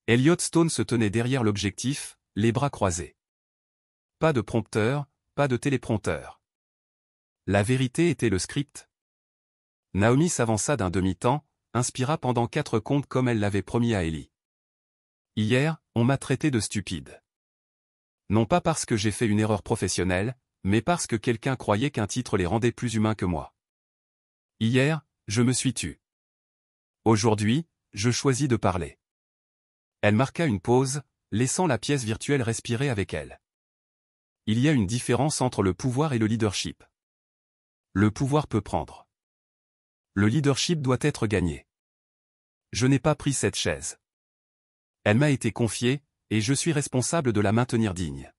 Elliot Stone se tenait derrière l'objectif, les bras croisés. Pas de prompteur, pas de téléprompteur. La vérité était le script. Naomi s'avança d'un demi-temps, inspira pendant 4 comptes comme elle l'avait promis à Ellie. Hier, on m'a traité de stupide. Non pas parce que j'ai fait une erreur professionnelle, mais parce que quelqu'un croyait qu'un titre les rendait plus humains que moi. Hier, je me suis tu. Aujourd'hui, je choisis de parler. Elle marqua une pause, laissant la pièce virtuelle respirer avec elle. Il y a une différence entre le pouvoir et le leadership. Le pouvoir peut prendre. Le leadership doit être gagné. Je n'ai pas pris cette chaise. Elle m'a été confiée, et je suis responsable de la maintenir digne.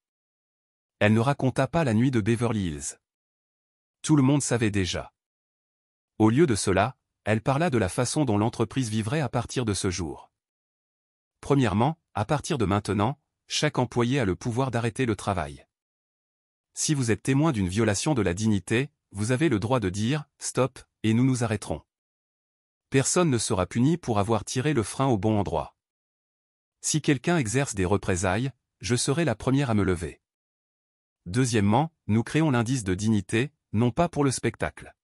Elle ne raconta pas la nuit de Beverly Hills. Tout le monde savait déjà. Au lieu de cela, elle parla de la façon dont l'entreprise vivrait à partir de ce jour. Premièrement, à partir de maintenant, chaque employé a le pouvoir d'arrêter le travail. Si vous êtes témoin d'une violation de la dignité, vous avez le droit de dire « stop » et nous nous arrêterons. Personne ne sera puni pour avoir tiré le frein au bon endroit. Si quelqu'un exerce des représailles, je serai la première à me lever. Deuxièmement, nous créons l'indice de dignité, non pas pour le spectacle.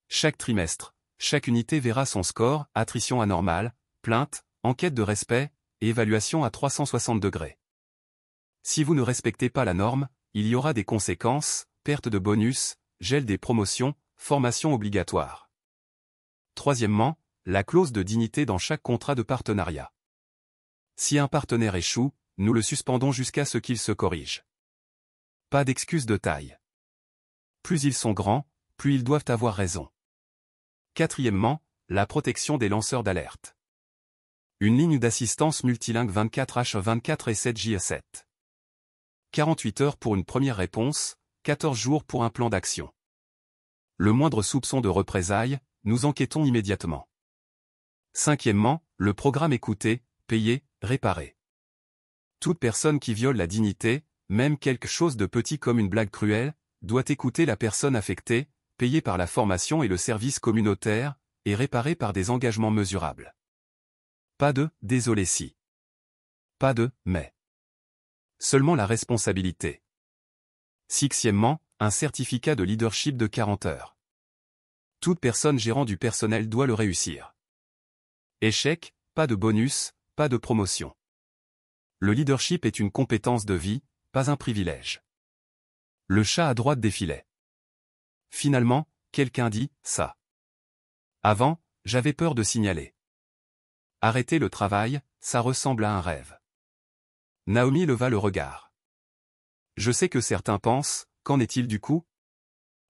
Chaque trimestre, chaque unité verra son score, attrition anormale, plainte, enquête de respect, et évaluation à 360 degrés. Si vous ne respectez pas la norme, il y aura des conséquences, perte de bonus, gel des promotions, formation obligatoire. Troisièmement, la clause de dignité dans chaque contrat de partenariat. Si un partenaire échoue, nous le suspendons jusqu'à ce qu'il se corrige. Pas d'excuse de taille. Plus ils sont grands, plus ils doivent avoir raison. Quatrièmement, la protection des lanceurs d'alerte. Une ligne d'assistance multilingue 24H24 et 7J7. 48 heures pour une première réponse, 14 jours pour un plan d'action. Le moindre soupçon de représailles, nous enquêtons immédiatement. Cinquièmement, le programme écouter, payer, réparer. Toute personne qui viole la dignité, même quelque chose de petit comme une blague cruelle, doit écouter la personne affectée, payer par la formation et le service communautaire, et réparer par des engagements mesurables. Pas de « désolé si ». Pas de « mais ». Seulement la responsabilité. Sixièmement, un certificat de leadership de 40 heures. Toute personne gérant du personnel doit le réussir. Échec, pas de bonus, pas de promotion. Le leadership est une compétence de vie, pas un privilège. Le chat à droite défilait. Finalement, quelqu'un dit « ça ». Avant, j'avais peur de signaler. Arrêter le travail, ça ressemble à un rêve. Naomi leva le regard. Je sais que certains pensent, qu'en est-il du coup?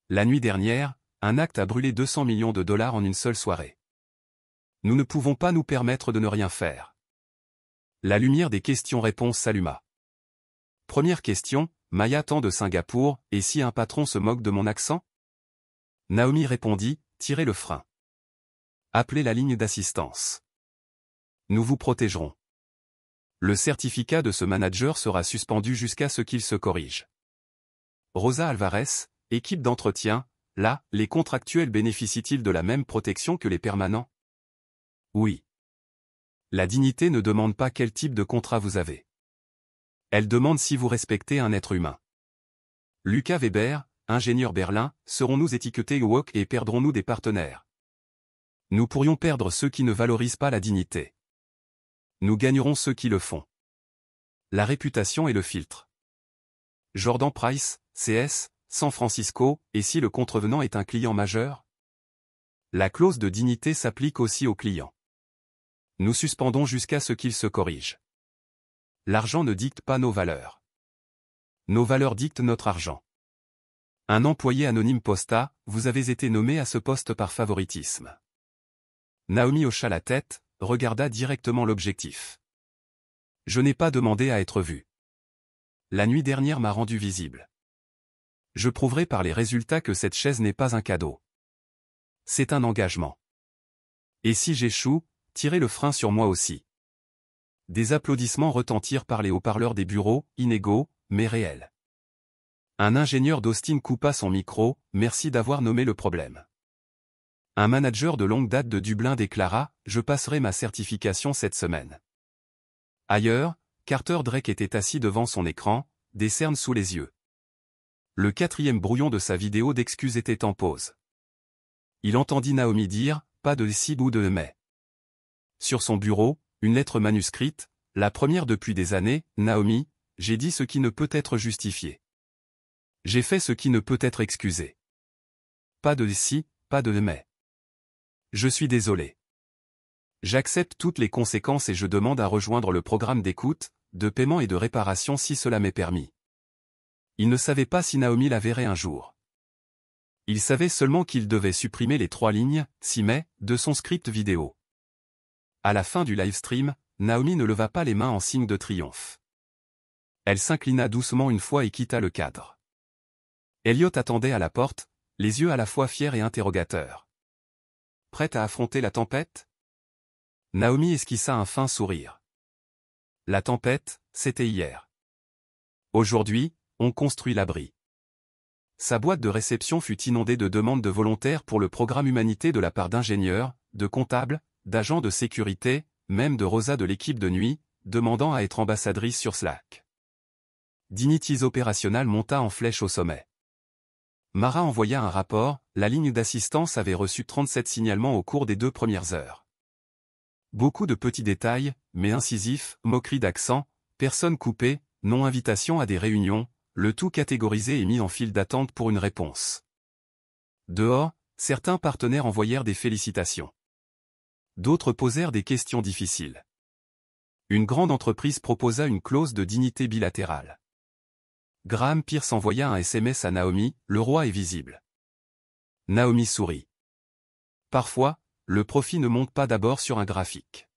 La nuit dernière, un acte a brûlé 200 millions de dollars en une seule soirée. Nous ne pouvons pas nous permettre de ne rien faire. La lumière des questions-réponses s'alluma. Première question, Maya tant de Singapour, et si un patron se moque de mon accent? Naomi répondit, tirez le frein. Appelez la ligne d'assistance. Nous vous protégerons. Le certificat de ce manager sera suspendu jusqu'à ce qu'il se corrige. Rosa Alvarez, équipe d'entretien, là, les contractuels bénéficient-ils de la même protection que les permanents? Oui. La dignité ne demande pas quel type de contrat vous avez. Elle demande si vous respectez un être humain. Lucas Weber, ingénieur Berlin, serons-nous étiquetés woke et perdrons-nous des partenaires? Nous pourrions perdre ceux qui ne valorisent pas la dignité. Nous gagnerons ceux qui le font. La réputation est le filtre. Jordan Price, CS, San Francisco, et si le contrevenant est un client majeur? La clause de dignité s'applique aussi aux clients. Nous suspendons jusqu'à ce qu'il se corrige. L'argent ne dicte pas nos valeurs. Nos valeurs dictent notre argent. Un employé anonyme posta, vous avez été nommé à ce poste par favoritisme. Naomi hocha la tête, regarda directement l'objectif. Je n'ai pas demandé à être vu. La nuit dernière m'a rendu visible. Je prouverai par les résultats que cette chaise n'est pas un cadeau. C'est un engagement. Et si j'échoue, tirez le frein sur moi aussi. Des applaudissements retentirent par les haut-parleurs des bureaux, inégaux, mais réels. Un ingénieur d'Austin coupa son micro, merci d'avoir nommé le problème. Un manager de longue date de Dublin déclara, je passerai ma certification cette semaine. Ailleurs, Carter Drake était assis devant son écran, des cernes sous les yeux. Le quatrième brouillon de sa vidéo d'excuses était en pause. Il entendit Naomi dire, pas de si ou de mais. Sur son bureau, une lettre manuscrite, la première depuis des années, Naomi, j'ai dit ce qui ne peut être justifié. J'ai fait ce qui ne peut être excusé. Pas de si, pas de mais. Je suis désolé. J'accepte toutes les conséquences et je demande à rejoindre le programme d'écoute, de paiement et de réparation si cela m'est permis. Il ne savait pas si Naomi la verrait un jour. Il savait seulement qu'il devait supprimer les 3 lignes, 6 mai, de son script vidéo. À la fin du livestream, Naomi ne leva pas les mains en signe de triomphe. Elle s'inclina doucement une fois et quitta le cadre. Elliot attendait à la porte, les yeux à la fois fiers et interrogateurs. Prête à affronter la tempête? Naomi esquissa un fin sourire. La tempête, c'était hier. Aujourd'hui, on construit l'abri. Sa boîte de réception fut inondée de demandes de volontaires pour le programme Humanité de la part d'ingénieurs, de comptables, d'agents de sécurité, même de Rosa de l'équipe de nuit, demandant à être ambassadrice sur Slack. Dignities Operational monta en flèche au sommet. Mara envoya un rapport, la ligne d'assistance avait reçu 37 signalements au cours des 2 premières heures. Beaucoup de petits détails, mais incisifs, moqueries d'accent, personnes coupées, non-invitation à des réunions, le tout catégorisé et mis en file d'attente pour une réponse. Dehors, certains partenaires envoyèrent des félicitations. D'autres posèrent des questions difficiles. Une grande entreprise proposa une clause de dignité bilatérale. Graham Pierce envoya un SMS à Naomi, le roi est visible. Naomi sourit. Parfois, le profit ne monte pas d'abord sur un graphique.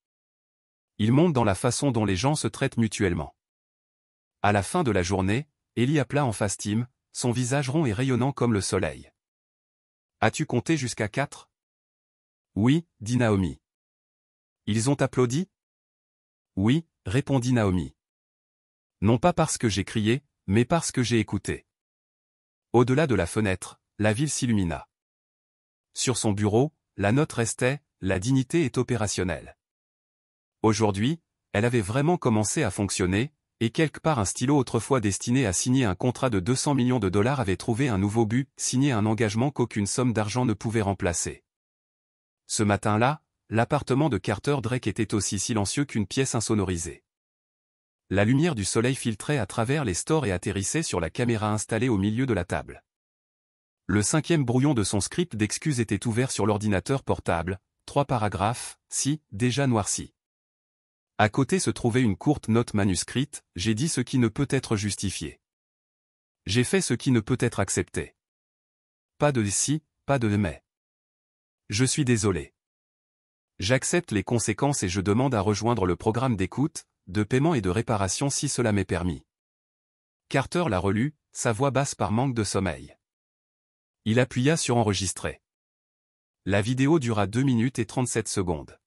Il monte dans la façon dont les gens se traitent mutuellement. À la fin de la journée, Ellie appela en face Tim, son visage rond et rayonnant comme le soleil. As-tu compté jusqu'à 4 ? Oui, dit Naomi. Ils ont applaudi ? Oui, répondit Naomi. Non pas parce que j'ai crié, mais parce que j'ai écouté. Au-delà de la fenêtre, la ville s'illumina. Sur son bureau, la note restait « La dignité est opérationnelle ». Aujourd'hui, elle avait vraiment commencé à fonctionner, et quelque part un stylo autrefois destiné à signer un contrat de 200 millions de dollars avait trouvé un nouveau but, signer un engagement qu'aucune somme d'argent ne pouvait remplacer. Ce matin-là, l'appartement de Carter Drake était aussi silencieux qu'une pièce insonorisée. La lumière du soleil filtrait à travers les stores et atterrissait sur la caméra installée au milieu de la table. Le 5e brouillon de son script d'excuses était ouvert sur l'ordinateur portable, 3 paragraphes, déjà noircis. À côté se trouvait une courte note manuscrite, « J'ai dit ce qui ne peut être justifié. J'ai fait ce qui ne peut être accepté. Pas de si, pas de mais. Je suis désolé. J'accepte les conséquences et je demande à rejoindre le programme d'écoute, de paiement et de réparation si cela m'est permis. » Carter l'a relu, sa voix basse par manque de sommeil. Il appuya sur enregistrer. La vidéo dura 2 minutes et 37 secondes.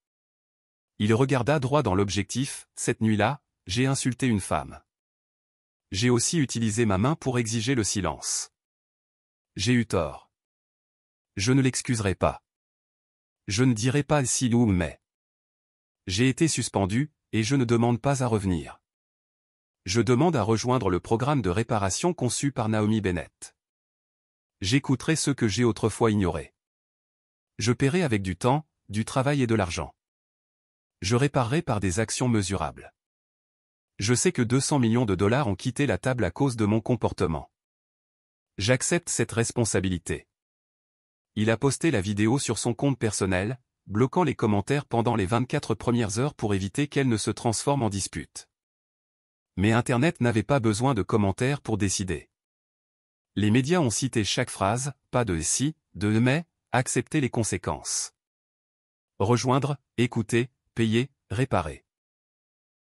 Il regarda droit dans l'objectif, « Cette nuit-là, j'ai insulté une femme. J'ai aussi utilisé ma main pour exiger le silence. J'ai eu tort. Je ne l'excuserai pas. Je ne dirai pas si ou mais. J'ai été suspendu, et je ne demande pas à revenir. Je demande à rejoindre le programme de réparation conçu par Naomi Bennett. J'écouterai ceux que j'ai autrefois ignorés. Je paierai avec du temps, du travail et de l'argent. Je réparerai par des actions mesurables. Je sais que 200 millions de dollars ont quitté la table à cause de mon comportement. J'accepte cette responsabilité. Il a posté la vidéo sur son compte personnel, bloquant les commentaires pendant les 24 premières heures pour éviter qu'elle ne se transforme en dispute. Mais Internet n'avait pas besoin de commentaires pour décider. Les médias ont cité chaque phrase, pas de si, de mais, accepter les conséquences. Rejoindre, écouter, payer, réparer.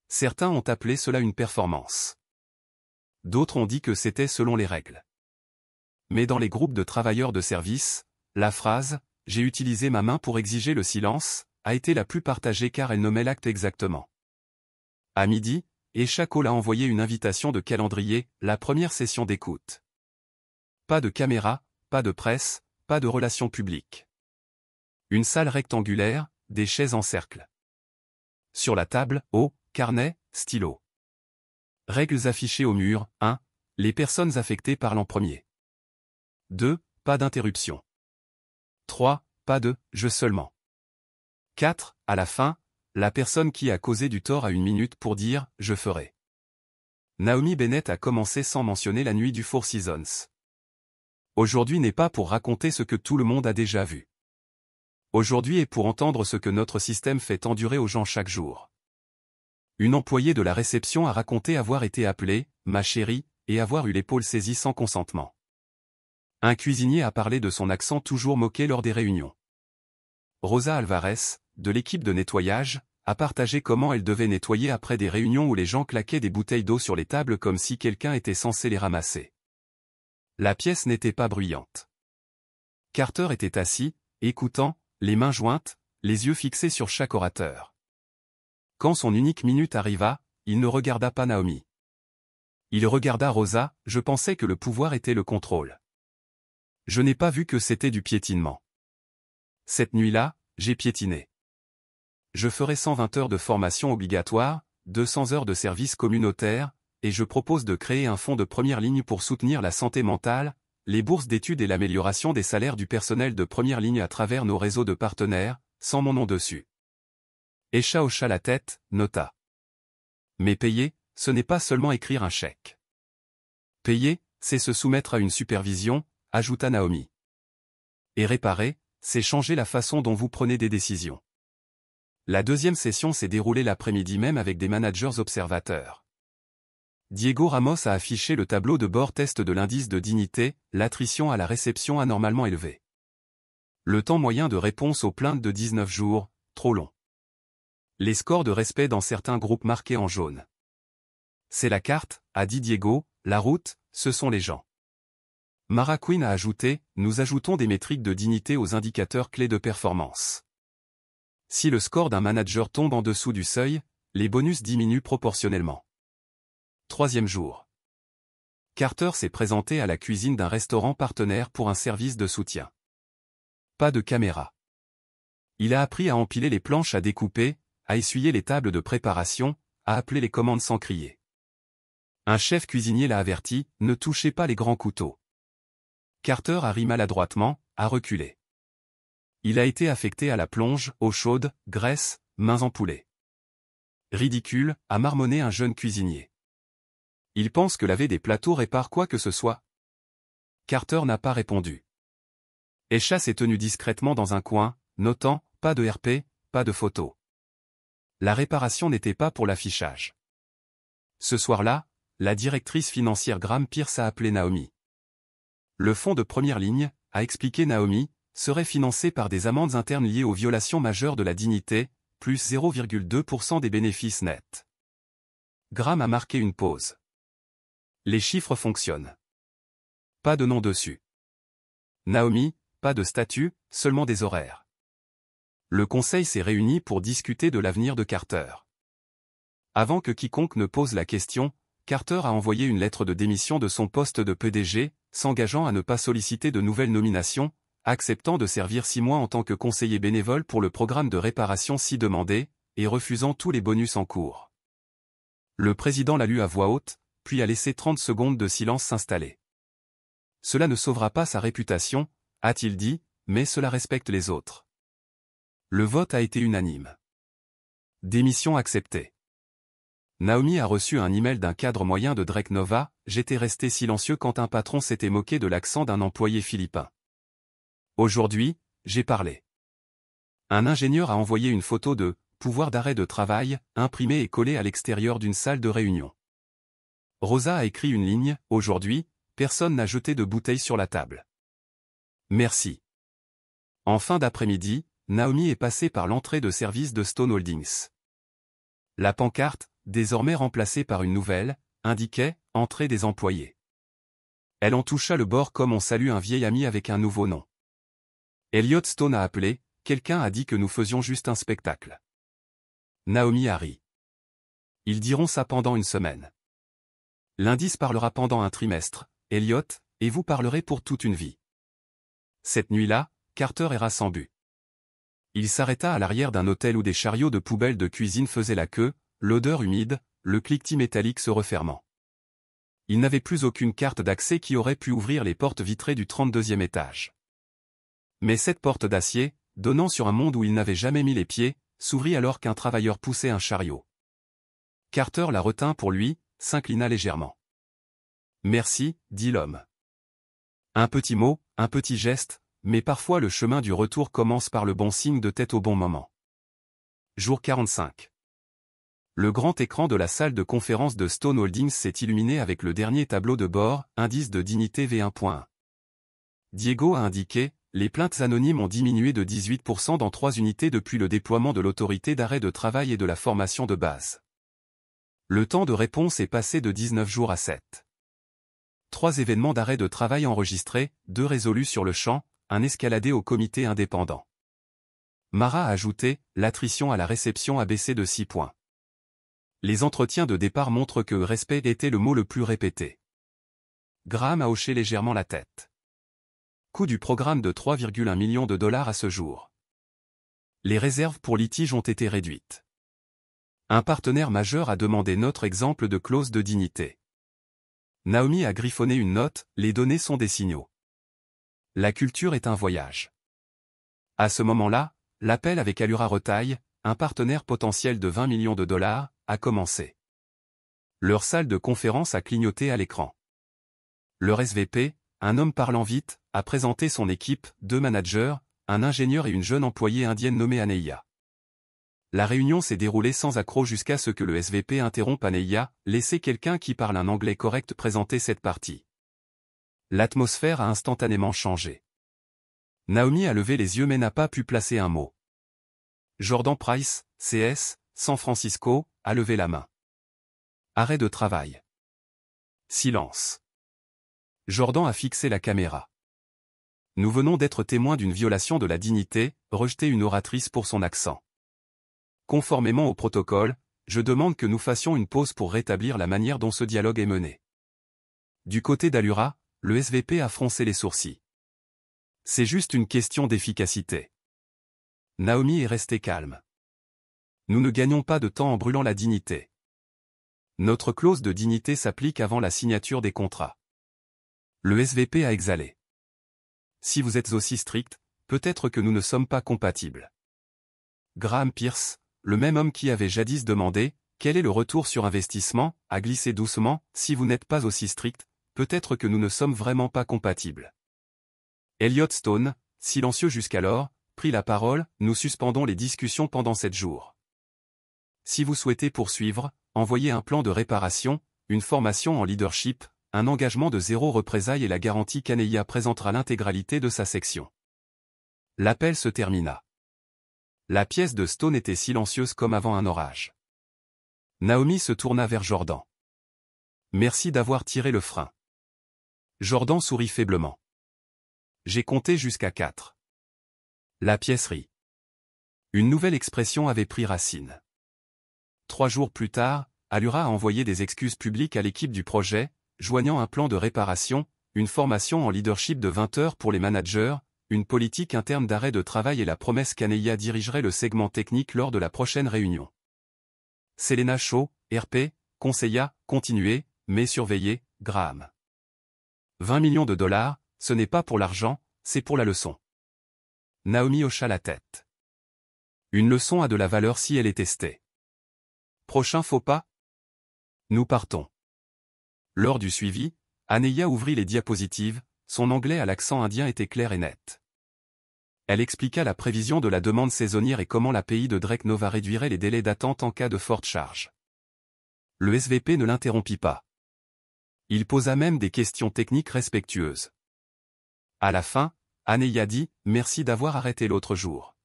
Certains ont appelé cela une performance. D'autres ont dit que c'était selon les règles. Mais dans les groupes de travailleurs de service, la phrase « J'ai utilisé ma main pour exiger le silence » a été la plus partagée car elle nommait l'acte exactement. À midi, Eshakol a envoyé une invitation de calendrier, la première session d'écoute. Pas de caméra, pas de presse, pas de relations publiques. Une salle rectangulaire, des chaises en cercle. Sur la table, carnet, stylo. Règles affichées au mur, 1. Les personnes affectées parlent en premier. 2. Pas d'interruption. 3. Pas de « je » seulement. 4. À la fin, la personne qui a causé du tort a 1 minute pour dire « je ferai ». Naomi Bennett a commencé sans mentionner la nuit du Four Seasons. Aujourd'hui n'est pas pour raconter ce que tout le monde a déjà vu. Aujourd'hui est pour entendre ce que notre système fait endurer aux gens chaque jour. Une employée de la réception a raconté avoir été appelée « ma chérie » et avoir eu l'épaule saisie sans consentement. Un cuisinier a parlé de son accent toujours moqué lors des réunions. Rosa Alvarez, de l'équipe de nettoyage, a partagé comment elle devait nettoyer après des réunions où les gens claquaient des bouteilles d'eau sur les tables comme si quelqu'un était censé les ramasser. La pièce n'était pas bruyante. Carter était assis, écoutant, les mains jointes, les yeux fixés sur chaque orateur. Quand son unique minute arriva, il ne regarda pas Naomi. Il regarda Rosa, je pensais que le pouvoir était le contrôle. Je n'ai pas vu que c'était du piétinement. Cette nuit-là, j'ai piétiné. Je ferai 120 heures de formation obligatoire, 200 heures de service communautaire, et je propose de créer un fonds de première ligne pour soutenir la santé mentale, les bourses d'études et l'amélioration des salaires du personnel de première ligne à travers nos réseaux de partenaires, sans mon nom dessus. Esha hocha la tête, nota. Mais payer, ce n'est pas seulement écrire un chèque. Payer, c'est se soumettre à une supervision, ajouta Naomi. Et réparer, c'est changer la façon dont vous prenez des décisions. La deuxième session s'est déroulée l'après-midi même avec des managers observateurs. Diego Ramos a affiché le tableau de bord test de l'indice de dignité, l'attrition à la réception anormalement élevée. Le temps moyen de réponse aux plaintes de 19 jours, trop long. Les scores de respect dans certains groupes marqués en jaune. C'est la carte, a dit Diego, la route, ce sont les gens. Mara Quinn a ajouté, nous ajoutons des métriques de dignité aux indicateurs clés de performance. Si le score d'un manager tombe en dessous du seuil, les bonus diminuent proportionnellement. Troisième jour. Carter s'est présenté à la cuisine d'un restaurant partenaire pour un service de soutien. Pas de caméra. Il a appris à empiler les planches à découper, à essuyer les tables de préparation, à appeler les commandes sans crier. Un chef cuisinier l'a averti, ne touchez pas les grands couteaux. Carter a ri maladroitement, a reculé. Il a été affecté à la plonge, eau chaude, graisse, mains en poulet. Ridicule, a marmonné un jeune cuisinier. Il pense que laver des plateaux répare quoi que ce soit. Carter n'a pas répondu. Esha s'est tenu discrètement dans un coin, notant, pas de RP, pas de photo. La réparation n'était pas pour l'affichage. Ce soir-là, la directrice financière Graham Pierce a appelé Naomi. Le fonds de première ligne, a expliqué Naomi, serait financé par des amendes internes liées aux violations majeures de la dignité, plus 0,2% des bénéfices nets. Graham a marqué une pause. Les chiffres fonctionnent. Pas de nom dessus. Naomi, pas de statut, seulement des horaires. Le conseil s'est réuni pour discuter de l'avenir de Carter. Avant que quiconque ne pose la question, Carter a envoyé une lettre de démission de son poste de PDG, s'engageant à ne pas solliciter de nouvelles nominations, acceptant de servir 6 mois en tant que conseiller bénévole pour le programme de réparation si demandé, et refusant tous les bonus en cours. Le président l'a lu à voix haute, puis a laissé 30 secondes de silence s'installer. Cela ne sauvera pas sa réputation, a-t-il dit, mais cela respecte les autres. Le vote a été unanime. Démission acceptée. Naomi a reçu un email d'un cadre moyen de Drake Nova, j'étais resté silencieux quand un patron s'était moqué de l'accent d'un employé philippin. Aujourd'hui, j'ai parlé. Un ingénieur a envoyé une photo de « pouvoir d'arrêt de travail » imprimée et collée à l'extérieur d'une salle de réunion. Rosa a écrit une ligne, aujourd'hui, personne n'a jeté de bouteille sur la table. Merci. En fin d'après-midi, Naomi est passée par l'entrée de service de Stone Holdings. La pancarte, désormais remplacée par une nouvelle, indiquait « Entrée des employés ». Elle en toucha le bord comme on salue un vieil ami avec un nouveau nom. Elliot Stone a appelé, quelqu'un a dit que nous faisions juste un spectacle. Naomi a ri. Ils diront ça pendant une semaine. L'indice parlera pendant un trimestre, Elliot, et vous parlerez pour toute une vie. Cette nuit-là, Carter erra sans but. Il s'arrêta à l'arrière d'un hôtel où des chariots de poubelles de cuisine faisaient la queue, l'odeur humide, le cliquetis métallique se refermant. Il n'avait plus aucune carte d'accès qui aurait pu ouvrir les portes vitrées du 32e étage. Mais cette porte d'acier, donnant sur un monde où il n'avait jamais mis les pieds, s'ouvrit alors qu'un travailleur poussait un chariot. Carter la retint pour lui, s'inclina légèrement. « Merci, dit l'homme. Un petit mot, un petit geste, mais parfois le chemin du retour commence par le bon signe de tête au bon moment. Jour 45. Le grand écran de la salle de conférence de Stone Holdings s'est illuminé avec le dernier tableau de bord, indice de dignité V1.1. Diego a indiqué, les plaintes anonymes ont diminué de 18% dans 3 unités depuis le déploiement de l'autorité d'arrêt de travail et de la formation de base. Le temps de réponse est passé de 19 jours à 7. 3 événements d'arrêt de travail enregistrés, 2 résolus sur le champ, un escaladé au comité indépendant. Mara a ajouté, l'attrition à la réception a baissé de 6 points. Les entretiens de départ montrent que respect était le mot le plus répété. Graham a hoché légèrement la tête. Coût du programme de 3,1 millions de dollars à ce jour. Les réserves pour litige ont été réduites. Un partenaire majeur a demandé notre exemple de clause de dignité. Naomi a griffonné une note, les données sont des signaux. La culture est un voyage. À ce moment-là, l'appel avec Allura Retail, un partenaire potentiel de 20 millions de dollars, a commencé. Leur salle de conférence a clignoté à l'écran. Leur SVP, un homme parlant vite, a présenté son équipe, 2 managers, un ingénieur et une jeune employée indienne nommée Aneya. La réunion s'est déroulée sans accroc jusqu'à ce que le SVP interrompe Aneya, laissez quelqu'un qui parle un anglais correct présenter cette partie. L'atmosphère a instantanément changé. Naomi a levé les yeux mais n'a pas pu placer un mot. Jordan Price, CS, San Francisco, a levé la main. Arrêt de travail. Silence. Jordan a fixé la caméra. Nous venons d'être témoins d'une violation de la dignité, rejetait une oratrice pour son accent. Conformément au protocole, je demande que nous fassions une pause pour rétablir la manière dont ce dialogue est mené. Du côté d'Allura, le SVP a froncé les sourcils. C'est juste une question d'efficacité. Naomi est restée calme. Nous ne gagnons pas de temps en brûlant la dignité. Notre clause de dignité s'applique avant la signature des contrats. Le SVP a exhalé. Si vous êtes aussi strict, peut-être que nous ne sommes pas compatibles. Graham Pierce, le même homme qui avait jadis demandé « Quel est le retour sur investissement ?» a glissé doucement « Si vous n'êtes pas aussi strict, peut-être que nous ne sommes vraiment pas compatibles. » Elliot Stone, silencieux jusqu'alors, prit la parole « Nous suspendons les discussions pendant 7 jours. Si vous souhaitez poursuivre, envoyez un plan de réparation, une formation en leadership, un engagement de 0 représailles et la garantie qu'Aneya présentera l'intégralité de sa section. » L'appel se termina. La pièce de Stone était silencieuse comme avant un orage. Naomi se tourna vers Jordan. « Merci d'avoir tiré le frein. » Jordan sourit faiblement. « J'ai compté jusqu'à 4. » La pièce rit. Une nouvelle expression avait pris racine. 3 jours plus tard, Allura a envoyé des excuses publiques à l'équipe du projet, joignant un plan de réparation, une formation en leadership de 20 heures pour les managers, une politique interne d'arrêt de travail et la promesse qu'Aneya dirigerait le segment technique lors de la prochaine réunion. Selena Shaw, RP, conseilla, continuez, mais surveillez, Graham. 20 millions de dollars, ce n'est pas pour l'argent, c'est pour la leçon. Naomi hocha la tête. Une leçon a de la valeur si elle est testée. Prochain faux pas? Nous partons. Lors du suivi, Aneya ouvrit les diapositives, son anglais à l'accent indien était clair et net. Elle expliqua la prévision de la demande saisonnière et comment l'API de Drake Nova réduirait les délais d'attente en cas de forte charge. Le SVP ne l'interrompit pas. Il posa même des questions techniques respectueuses. À la fin, Aneya dit « Merci d'avoir arrêté l'autre jour.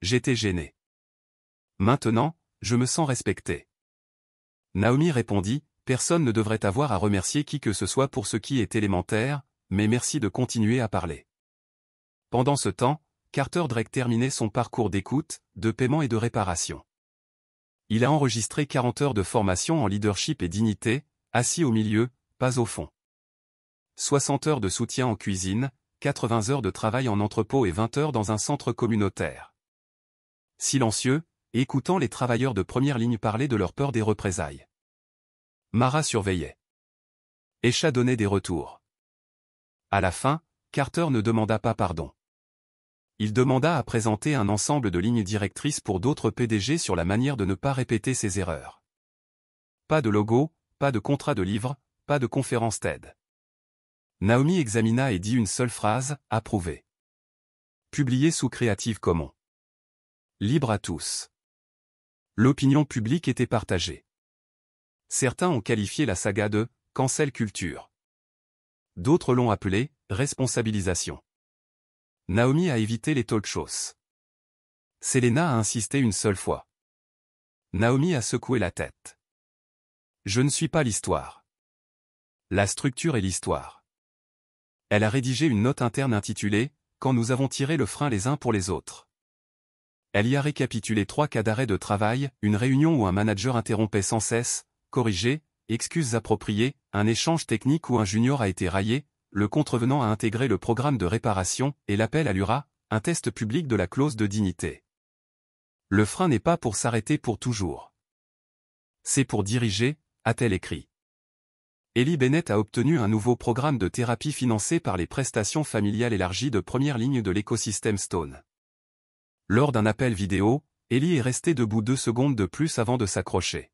J'étais gêné. Maintenant, je me sens respecté. » Naomi répondit « Personne ne devrait avoir à remercier qui que ce soit pour ce qui est élémentaire, mais merci de continuer à parler. » Pendant ce temps, Carter Drake terminait son parcours d'écoute, de paiement et de réparation. Il a enregistré 40 heures de formation en leadership et dignité, assis au milieu, pas au fond. 60 heures de soutien en cuisine, 80 heures de travail en entrepôt et 20 heures dans un centre communautaire. Silencieux, écoutant les travailleurs de première ligne parler de leur peur des représailles. Mara surveillait. Esha donnait des retours. À la fin, Carter ne demanda pas pardon. Il demanda à présenter un ensemble de lignes directrices pour d'autres PDG sur la manière de ne pas répéter ses erreurs. Pas de logo, pas de contrat de livre, pas de conférence TED. Naomi examina et dit une seule phrase, approuvé. Publié sous Creative Commons. Libre à tous. L'opinion publique était partagée. Certains ont qualifié la saga de « cancel culture ». D'autres l'ont appelée « responsabilisation ». Naomi a évité les talk shows. Selena a insisté une seule fois. Naomi a secoué la tête. Je ne suis pas l'histoire. La structure est l'histoire. Elle a rédigé une note interne intitulée « Quand nous avons tiré le frein les uns pour les autres ». Elle y a récapitulé 3 cas d'arrêt de travail, une réunion où un manager interrompait sans cesse, corrigé, excuses appropriées, un échange technique où un junior a été raillé, le contrevenant a intégré le programme de réparation et l'appel à l'URA, un test public de la clause de dignité. Le frein n'est pas pour s'arrêter pour toujours. C'est pour diriger, a-t-elle écrit. Ellie Bennett a obtenu un nouveau programme de thérapie financé par les prestations familiales élargies de première ligne de l'écosystème Stone. Lors d'un appel vidéo, Ellie est restée debout 2 secondes de plus avant de s'accrocher.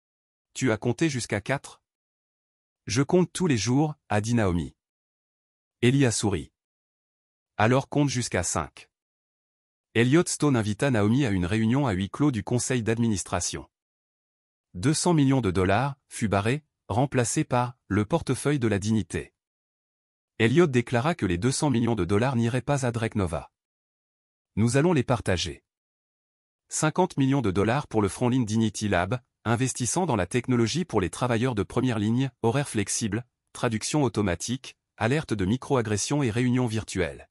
« Tu as compté jusqu'à 4 »« Je compte tous les jours », a dit Naomi. Ellie a souri. « Alors compte jusqu'à 5. » Elliot Stone invita Naomi à une réunion à huis clos du conseil d'administration. 200 millions de dollars, fut barré, remplacé par « le portefeuille de la dignité ». Elliot déclara que les 200 millions de dollars n'iraient pas à Drake Nova. « Nous allons les partager. 50 millions de dollars pour le Frontline Dignity Lab, investissant dans la technologie pour les travailleurs de première ligne, horaires flexibles, traduction automatique, alerte de microagressions et réunions virtuelles.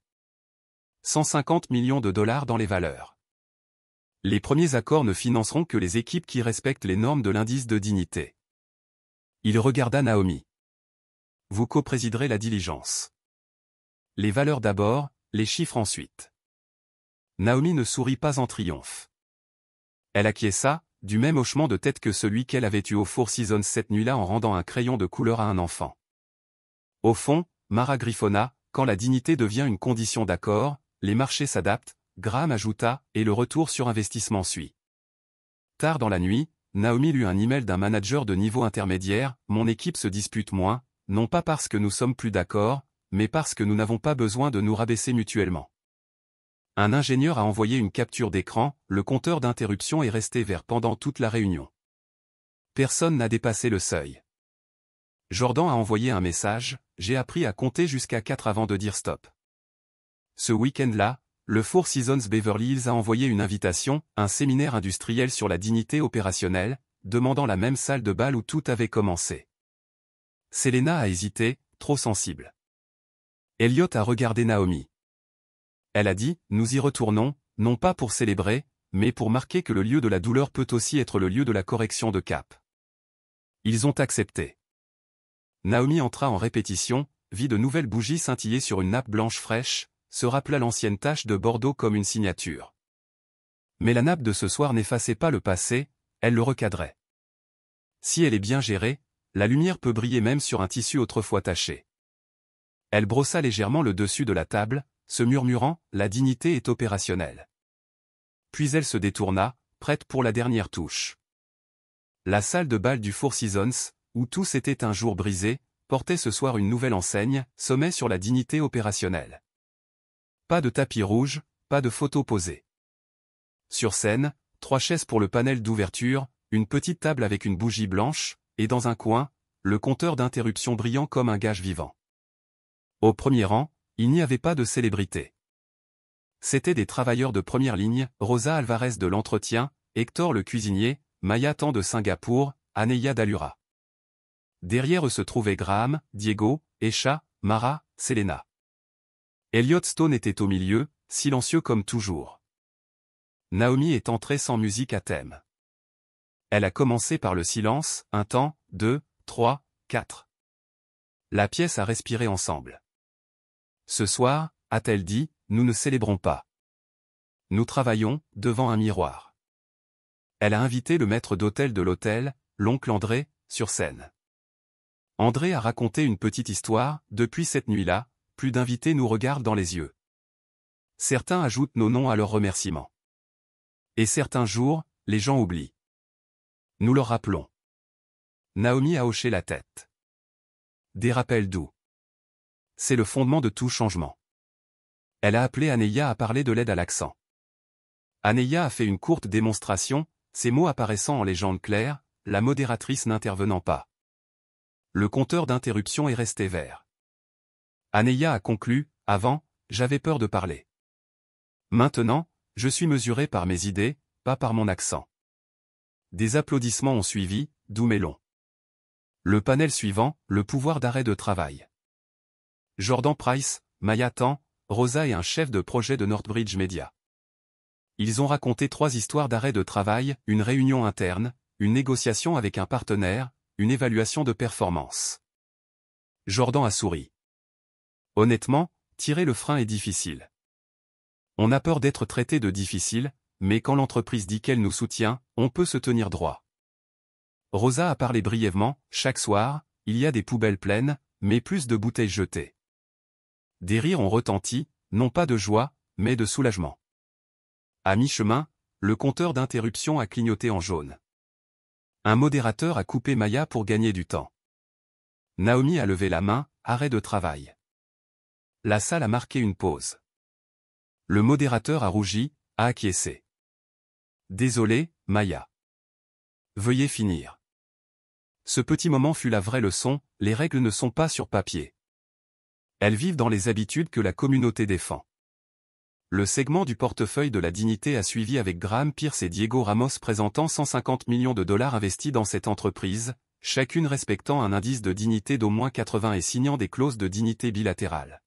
150 millions de dollars dans les valeurs. Les premiers accords ne financeront que les équipes qui respectent les normes de l'indice de dignité. » Il regarda Naomi. « Vous coprésiderez la diligence. Les valeurs d'abord, les chiffres ensuite. » Naomi ne sourit pas en triomphe. Elle acquiesça, du même hochement de tête que celui qu'elle avait eu au Four Seasons cette nuit-là en rendant un crayon de couleur à un enfant. Au fond, Mara griffonna, quand la dignité devient une condition d'accord, les marchés s'adaptent, Graham ajouta, et le retour sur investissement suit. Tard dans la nuit, Naomi lut un email d'un manager de niveau intermédiaire, « Mon équipe se dispute moins, non pas parce que nous sommes plus d'accord, mais parce que nous n'avons pas besoin de nous rabaisser mutuellement. » Un ingénieur a envoyé une capture d'écran, le compteur d'interruption est resté vert pendant toute la réunion. Personne n'a dépassé le seuil. Jordan a envoyé un message, « J'ai appris à compter jusqu'à 4 avant de dire stop. » Ce week-end-là, le Four Seasons Beverly Hills a envoyé une invitation, un séminaire industriel sur la dignité opérationnelle, demandant la même salle de bal où tout avait commencé. Selena a hésité, trop sensible. Elliot a regardé Naomi. Elle a dit, « Nous y retournons, non pas pour célébrer, mais pour marquer que le lieu de la douleur peut aussi être le lieu de la correction de cap. » Ils ont accepté. Naomi entra en répétition, vit de nouvelles bougies scintiller sur une nappe blanche fraîche, se rappela l'ancienne tache de Bordeaux comme une signature. Mais la nappe de ce soir n'effaçait pas le passé, elle le recadrait. Si elle est bien gérée, la lumière peut briller même sur un tissu autrefois taché. Elle brossa légèrement le dessus de la table, se murmurant, « La dignité est opérationnelle. » Puis elle se détourna, prête pour la dernière touche. La salle de bal du Four Seasons, où tout s'était un jour brisé, portait ce soir une nouvelle enseigne, sommet sur la dignité opérationnelle. Pas de tapis rouge, pas de photos posées. Sur scène, 3 chaises pour le panel d'ouverture, une petite table avec une bougie blanche, et dans un coin, le compteur d'interruption brillant comme un gage vivant. Au premier rang, il n'y avait pas de célébrité. C'étaient des travailleurs de première ligne, Rosa Alvarez de l'entretien, Hector le cuisinier, Maya Tan de Singapour, Aneya d'Allura. Derrière eux se trouvaient Graham, Diego, Esha, Mara, Selena. Elliot Stone était au milieu, silencieux comme toujours. Naomi est entrée sans musique à thème. Elle a commencé par le silence, un temps, 2, 3, 4. La pièce a respiré ensemble. Ce soir, a-t-elle dit, nous ne célébrons pas. Nous travaillons, devant un miroir. Elle a invité le maître d'hôtel de l'hôtel, l'oncle André, sur scène. André a raconté une petite histoire, depuis cette nuit-là, plus d'invités nous regardent dans les yeux. Certains ajoutent nos noms à leurs remerciements. Et certains jours, les gens oublient. Nous leur rappelons. Naomi a hoché la tête. Des rappels doux. C'est le fondement de tout changement. Elle a appelé Aneya à parler de l'aide à l'accent. Aneya a fait une courte démonstration, ses mots apparaissant en légende claire, la modératrice n'intervenant pas. Le compteur d'interruption est resté vert. Aneya a conclu, « Avant, j'avais peur de parler. Maintenant, je suis mesuré par mes idées, pas par mon accent. » Des applaudissements ont suivi, doux mais longs. Le panel suivant, le pouvoir d'arrêt de travail. Jordan Price, Maya Tan, Rosa et un chef de projet de Northbridge Media. Ils ont raconté 3 histoires d'arrêt de travail, une réunion interne, une négociation avec un partenaire, une évaluation de performance. Jordan a souri. Honnêtement, tirer le frein est difficile. On a peur d'être traité de difficile, mais quand l'entreprise dit qu'elle nous soutient, on peut se tenir droit. Rosa a parlé brièvement, chaque soir, il y a des poubelles pleines, mais plus de bouteilles jetées. Des rires ont retenti, non pas de joie, mais de soulagement. À mi-chemin, le compteur d'interruption a clignoté en jaune. Un modérateur a coupé Maya pour gagner du temps. Naomi a levé la main, arrêt de travail. La salle a marqué une pause. Le modérateur a rougi, a acquiescé. Désolé, Maya. Veuillez finir. Ce petit moment fut la vraie leçon, les règles ne sont pas sur papier. Elles vivent dans les habitudes que la communauté défend. Le segment du portefeuille de la dignité a suivi avec Graham Pierce et Diego Ramos présentant 150 millions de dollars investis dans cette entreprise, chacune respectant un indice de dignité d'au moins 80 et signant des clauses de dignité bilatérales.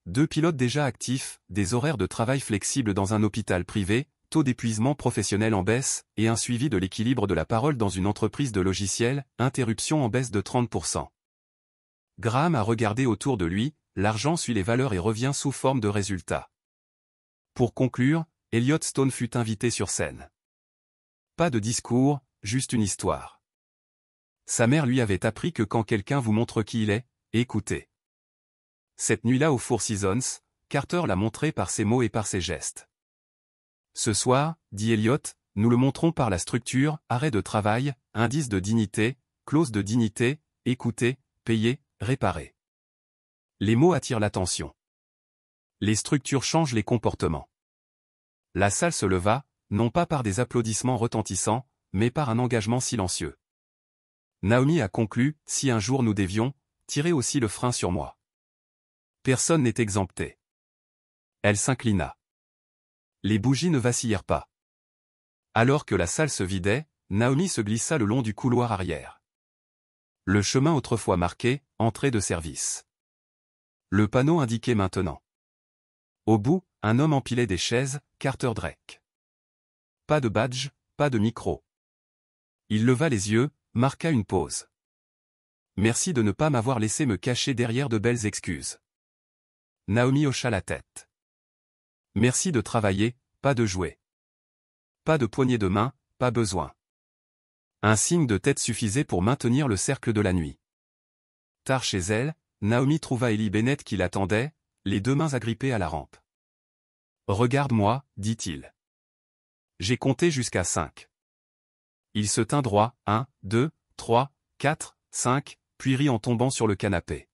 2 pilotes déjà actifs, des horaires de travail flexibles dans un hôpital privé, taux d'épuisement professionnel en baisse, et un suivi de l'équilibre de la parole dans une entreprise de logiciels, interruption en baisse de 30%. Graham a regardé autour de lui, l'argent suit les valeurs et revient sous forme de résultats. Pour conclure, Elliot Stone fut invité sur scène. Pas de discours, juste une histoire. Sa mère lui avait appris que quand quelqu'un vous montre qui il est, écoutez. Cette nuit-là au Four Seasons, Carter l'a montré par ses mots et par ses gestes. Ce soir, dit Elliot, nous le montrons par la structure, arrêt de travail, indice de dignité, clause de dignité, écouter, payer, réparer. Les mots attirent l'attention. Les structures changent les comportements. La salle se leva, non pas par des applaudissements retentissants, mais par un engagement silencieux. Naomi a conclu, si un jour nous devions, tirer aussi le frein sur moi. Personne n'est exempté. Elle s'inclina. Les bougies ne vacillèrent pas. Alors que la salle se vidait, Naomi se glissa le long du couloir arrière. Le chemin autrefois marqué, entrée de service. Le panneau indiquait maintenant. Au bout, un homme empilait des chaises, Carter Drake. Pas de badge, pas de micro. Il leva les yeux, marqua une pause. Merci de ne pas m'avoir laissé me cacher derrière de belles excuses. Naomi hocha la tête. Merci de travailler, pas de jouer. Pas de poignée de main, pas besoin. Un signe de tête suffisait pour maintenir le cercle de la nuit. Tard chez elle, Naomi trouva Ellie Bennett qui l'attendait, les 2 mains agrippées à la rampe. Regarde-moi, dit-il. J'ai compté jusqu'à 5. Il se tint droit, 1, 2, 3, 4, 5, puis rit en tombant sur le canapé.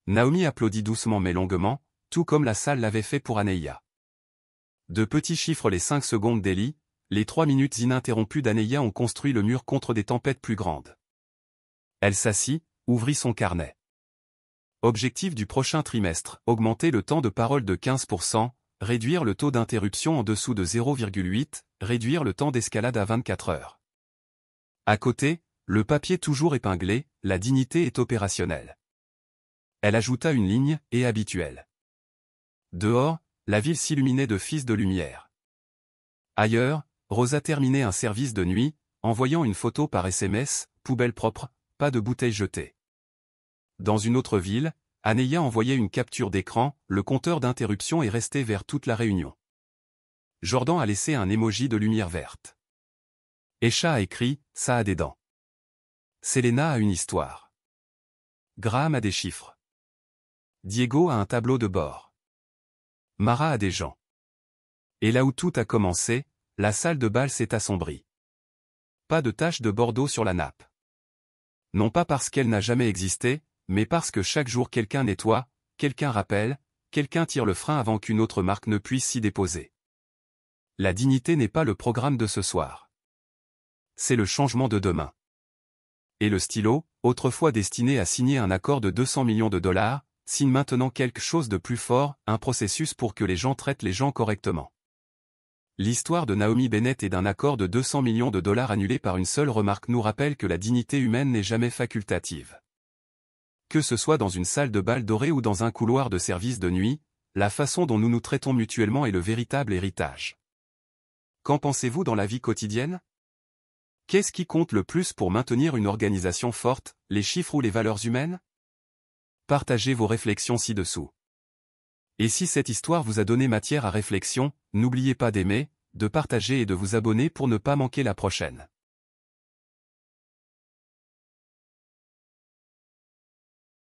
Naomi applaudit doucement mais longuement, tout comme la salle l'avait fait pour Aneia. De petits chiffres les 5 secondes d'Ellie, les 3 minutes ininterrompues d'Aneia ont construit le mur contre des tempêtes plus grandes. Elle s'assit, ouvrit son carnet. Objectif du prochain trimestre, augmenter le temps de parole de 15%, réduire le taux d'interruption en dessous de 0,8, réduire le temps d'escalade à 24 heures. À côté, le papier toujours épinglé, la dignité est opérationnelle. Elle ajouta une ligne, et habituelle. Dehors, la ville s'illuminait de fils de lumière. Ailleurs, Rosa terminait un service de nuit, envoyant une photo par SMS, poubelle propre, pas de bouteilles jetées. Dans une autre ville, Aneia envoyait une capture d'écran, le compteur d'interruption est resté vert toute la réunion. Jordan a laissé un emoji de lumière verte. Esha a écrit, ça a des dents. Selena a une histoire. Graham a des chiffres. Diego a un tableau de bord. Mara a des gens. Et là où tout a commencé, la salle de bal s'est assombrie. Pas de tache de Bordeaux sur la nappe. Non pas parce qu'elle n'a jamais existé, mais parce que chaque jour quelqu'un nettoie, quelqu'un rappelle, quelqu'un tire le frein avant qu'une autre marque ne puisse s'y déposer. La dignité n'est pas le programme de ce soir. C'est le changement de demain. Et le stylo, autrefois destiné à signer un accord de 200 millions de dollars, signe maintenant quelque chose de plus fort, un processus pour que les gens traitent les gens correctement. L'histoire de Naomi Bennett et d'un accord de 200 millions de dollars annulé par une seule remarque nous rappelle que la dignité humaine n'est jamais facultative. Que ce soit dans une salle de bal dorée ou dans un couloir de service de nuit, la façon dont nous nous traitons mutuellement est le véritable héritage. Qu'en pensez-vous dans la vie quotidienne? Qu'est-ce qui compte le plus pour maintenir une organisation forte, les chiffres ou les valeurs humaines? Partagez vos réflexions ci-dessous. Et si cette histoire vous a donné matière à réflexion, n'oubliez pas d'aimer, de partager et de vous abonner pour ne pas manquer la prochaine.